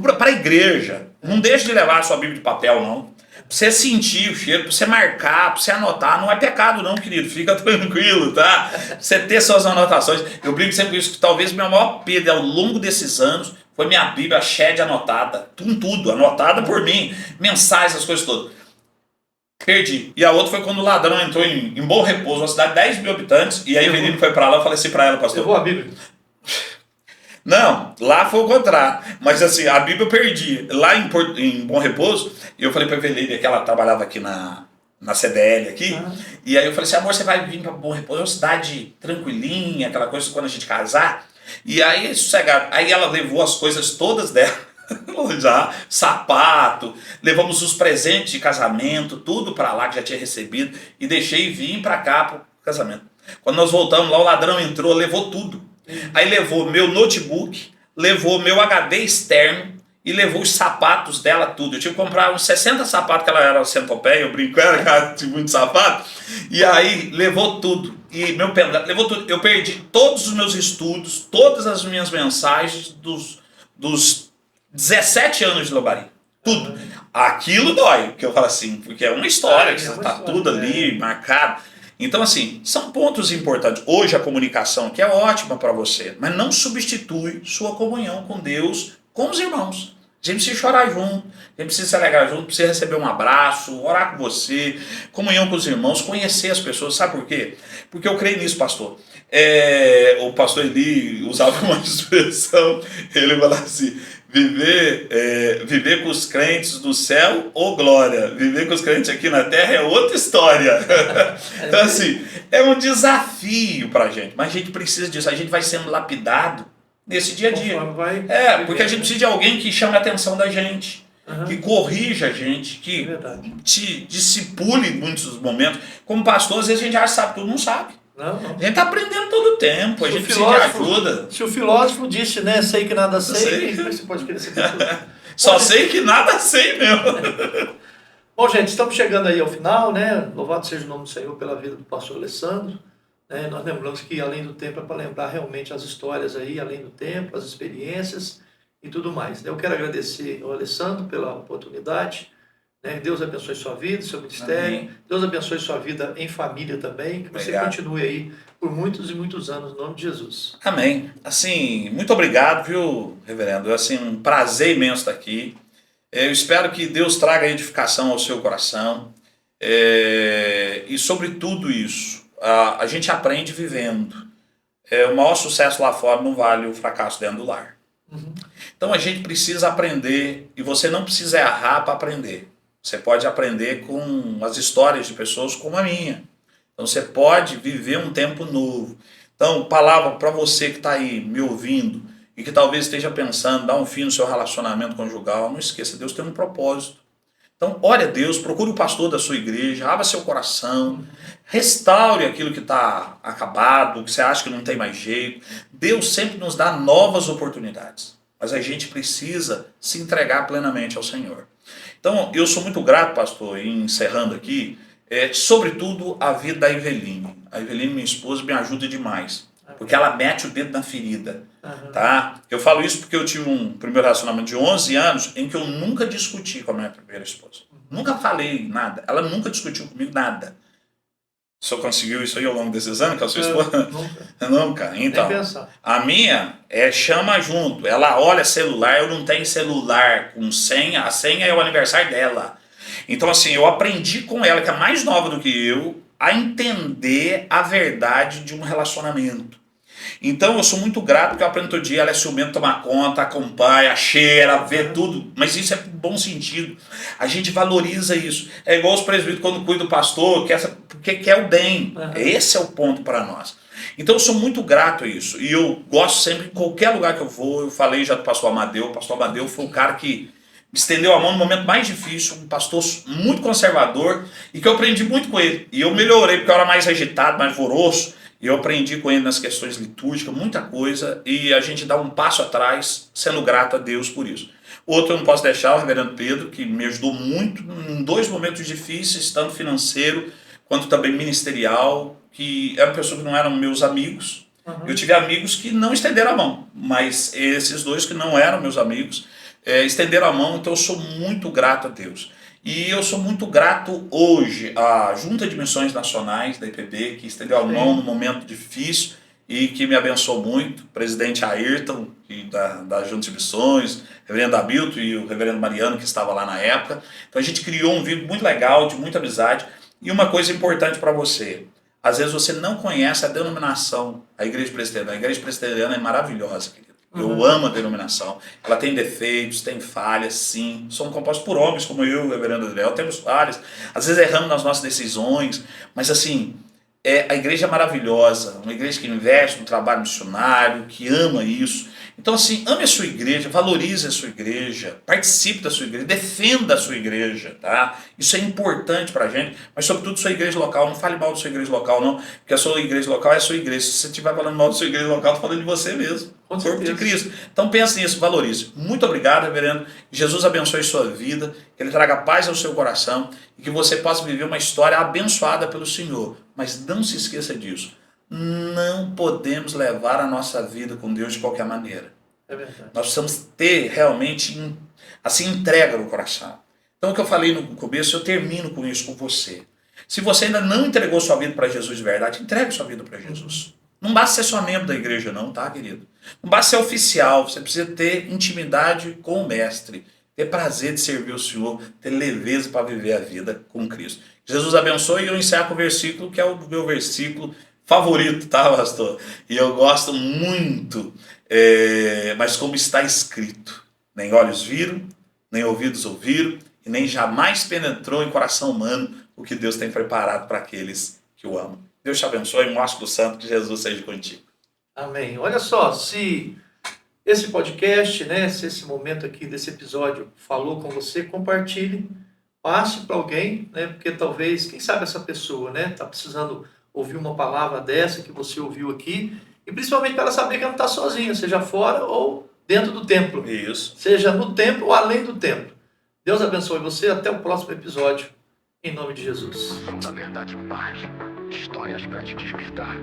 para a igreja, não deixe de levar a sua Bíblia de papel, não. Pra você sentir o cheiro, pra você marcar, pra você anotar. Não é pecado não, querido. Fica tranquilo, tá? Pra você ter suas anotações. Eu brinco sempre com isso, que talvez meu maior perda ao longo desses anos foi minha Bíblia cheia de anotada. Tudo, anotada por mim. Mensagens, as coisas todas. Perdi. E a outra foi quando o ladrão entrou em Bom Repouso, uma cidade de 10 mil habitantes, e aí o menino foi pra lá, eu falei assim pra ela, pastor. Levou a Bíblia? Não, lá foi o contrário. Mas assim, a Bíblia eu perdi. Lá em Bom Repouso, eu falei pra Eveline, que ela trabalhava aqui na CDL aqui, e aí eu falei assim, amor, você vai vir pra Bom Repouso, é uma cidade tranquilinha, aquela coisa quando a gente casar. E aí, sossegado. Aí ela levou as coisas todas dela. Já, sapato, levamos os presentes de casamento, tudo para lá que já tinha recebido, e deixei vir para cá pro casamento. Quando nós voltamos lá, o ladrão entrou, levou tudo. Aí levou meu notebook, levou meu HD externo e levou os sapatos dela, tudo. Eu tive que comprar uns 60 sapatos, que ela era centopeia, eu brinco, ela tinha muito sapato, e aí levou tudo. E meu pendrive, levou tudo. Eu perdi todos os meus estudos, todas as minhas mensagens dos 17 anos de Lobari. Tudo. Aquilo dói, que eu falo assim, porque é uma história, que está tudo ali marcado. Então, assim, são pontos importantes. Hoje a comunicação que é ótima para você, mas não substitui sua comunhão com Deus, com os irmãos. A gente precisa chorar junto, a gente precisa se alegrar junto, precisa receber um abraço, orar com você, comunhão com os irmãos, conhecer as pessoas. Sabe por quê? Porque eu creio nisso, pastor. O pastor Eli usava uma expressão, ele falava assim, viver com os crentes no céu ou glória, viver com os crentes aqui na terra é outra história. Então assim, é um desafio pra gente, mas a gente precisa disso, a gente vai sendo lapidado nesse dia a dia. Porque a gente precisa de alguém que chame a atenção da gente, que corrija a gente, que te discipule em muitos momentos. Como pastor, às vezes a gente já sabe, tudo não sabe. Não. A gente está aprendendo todo o tempo, a gente precisa de ajuda. Se o filósofo disse, né, sei que nada sei, você pode querer saber tudo. Só sei que nada sei mesmo. Bom, gente, estamos chegando aí ao final, né? Louvado seja o nome do Senhor pela vida do pastor Alessandro. Nós lembramos que além do tempo é para lembrar realmente as histórias aí, além do tempo, as experiências e tudo mais. Eu quero agradecer ao Alessandro pela oportunidade. Deus abençoe sua vida, seu ministério. Amém. Deus abençoe sua vida em família também. Que você continue aí por muitos e muitos anos, no nome de Jesus. Amém. Assim, muito obrigado, viu, reverendo? Assim, um prazer imenso estar aqui. Eu espero que Deus traga edificação ao seu coração. E sobre tudo isso, a gente aprende vivendo. O maior sucesso lá fora não vale o fracasso dentro do lar. Então a gente precisa aprender, e você não precisa errar para aprender. Você pode aprender com as histórias de pessoas como a minha. Então você pode viver um tempo novo. Então, palavra para você que está aí me ouvindo e que talvez esteja pensando, dar um fim no seu relacionamento conjugal, não esqueça, Deus tem um propósito. Então, ore a Deus, procure o pastor da sua igreja, abra seu coração, restaure aquilo que está acabado, que você acha que não tem mais jeito. Deus sempre nos dá novas oportunidades, mas a gente precisa se entregar plenamente ao Senhor. Então, eu sou muito grato, pastor, e encerrando aqui, sobretudo a vida da Eveline. A Eveline, minha esposa, me ajuda demais, porque ela mete o dedo na ferida. Tá? Eu falo isso porque eu tive um primeiro relacionamento de 11 anos em que eu nunca discuti com a minha primeira esposa. Nunca falei nada. Ela nunca discutiu comigo nada. O senhor conseguiu isso aí ao longo desses anos com a sua esposa? Nunca. Então, a minha chama junto. Ela olha celular, eu não tenho celular com senha. A senha é o aniversário dela. Então, assim, eu aprendi com ela, que é mais nova do que eu, a entender a verdade de um relacionamento. Então eu sou muito grato porque eu aprendo todo dia, ela é ciumenta, toma conta, acompanha, cheira, vê tudo, mas isso é bom sentido, a gente valoriza isso, é igual os presbíteros quando cuidam do pastor, porque quer o bem, esse é o ponto para nós. Então eu sou muito grato a isso, e eu gosto sempre, em qualquer lugar que eu vou, eu falei já do pastor Amadeu, o pastor Amadeu foi o cara que me estendeu a mão no momento mais difícil, um pastor muito conservador, e que eu aprendi muito com ele, e eu melhorei porque eu era mais agitado, mais voroso. E eu aprendi com ele nas questões litúrgicas, muita coisa, e a gente dá um passo atrás, sendo grato a Deus por isso. Outro eu não posso deixar, o reverendo Pedro, que me ajudou muito em 2 momentos difíceis, tanto financeiro quanto também ministerial, que era uma pessoa que não eram meus amigos. Eu tive amigos que não estenderam a mão, mas esses 2 que não eram meus amigos, estenderam a mão, então eu sou muito grato a Deus. E eu sou muito grato hoje à Junta de Missões Nacionais da IPB, que estendeu a mão no momento difícil e que me abençoou muito. O presidente Ayrton, da Junta de Missões, o reverendo Hamilton e o reverendo Mariano, que estava lá na época. Então a gente criou um vínculo muito legal, de muita amizade. E uma coisa importante para você, às vezes você não conhece a denominação, a Igreja Presbiteriana. A Igreja Presbiteriana é maravilhosa, querido. Eu amo a denominação. Ela tem defeitos, tem falhas, sim. Somos compostos por homens, como eu e o reverendo Adriel. Temos falhas. Às vezes erramos nas nossas decisões. Mas assim, a igreja é maravilhosa. Uma igreja que investe no trabalho missionário, que ama isso. Então assim, ame a sua igreja, valorize a sua igreja, participe da sua igreja, defenda a sua igreja, tá? Isso é importante pra gente, mas sobretudo sua igreja local, não fale mal da sua igreja local não, porque a sua igreja local é a sua igreja. Se você estiver falando mal da sua igreja local, está falando de você mesmo, o corpo de Cristo. Então pense nisso, valorize. Muito obrigado, reverendo. Jesus abençoe sua vida, que Ele traga paz ao seu coração e que você possa viver uma história abençoada pelo Senhor. Mas não se esqueça disso. Não podemos levar a nossa vida com Deus de qualquer maneira. É verdade. Nós precisamos ter realmente assim entrega no coração. Então o que eu falei no começo, eu termino com isso com você. Se você ainda não entregou sua vida para Jesus de verdade, entregue sua vida para Jesus. Não basta ser só membro da igreja não, tá, querido? Não basta ser oficial, você precisa ter intimidade com o mestre, ter prazer de servir o Senhor, ter leveza para viver a vida com Cristo. Jesus abençoe e eu encerro com o versículo que é o meu versículo favorito, tá, pastor? E eu gosto muito, mas como está escrito, nem olhos viram, nem ouvidos ouviram, e nem jamais penetrou em coração humano o que Deus tem preparado para aqueles que o amam. Deus te abençoe, mostre do santo, que Jesus seja contigo. Amém. Olha só, se esse podcast, né, se esse momento aqui desse episódio falou com você, compartilhe, passe para alguém, né, porque talvez, quem sabe essa pessoa, né, está precisando ouvir uma palavra dessa que você ouviu aqui, e principalmente para ela saber que ela não está sozinha, seja fora ou dentro do templo. Isso. Seja no templo ou além do templo. Deus abençoe você, até o próximo episódio, em nome de Jesus. Som da verdade, paz. Histórias para te despertar.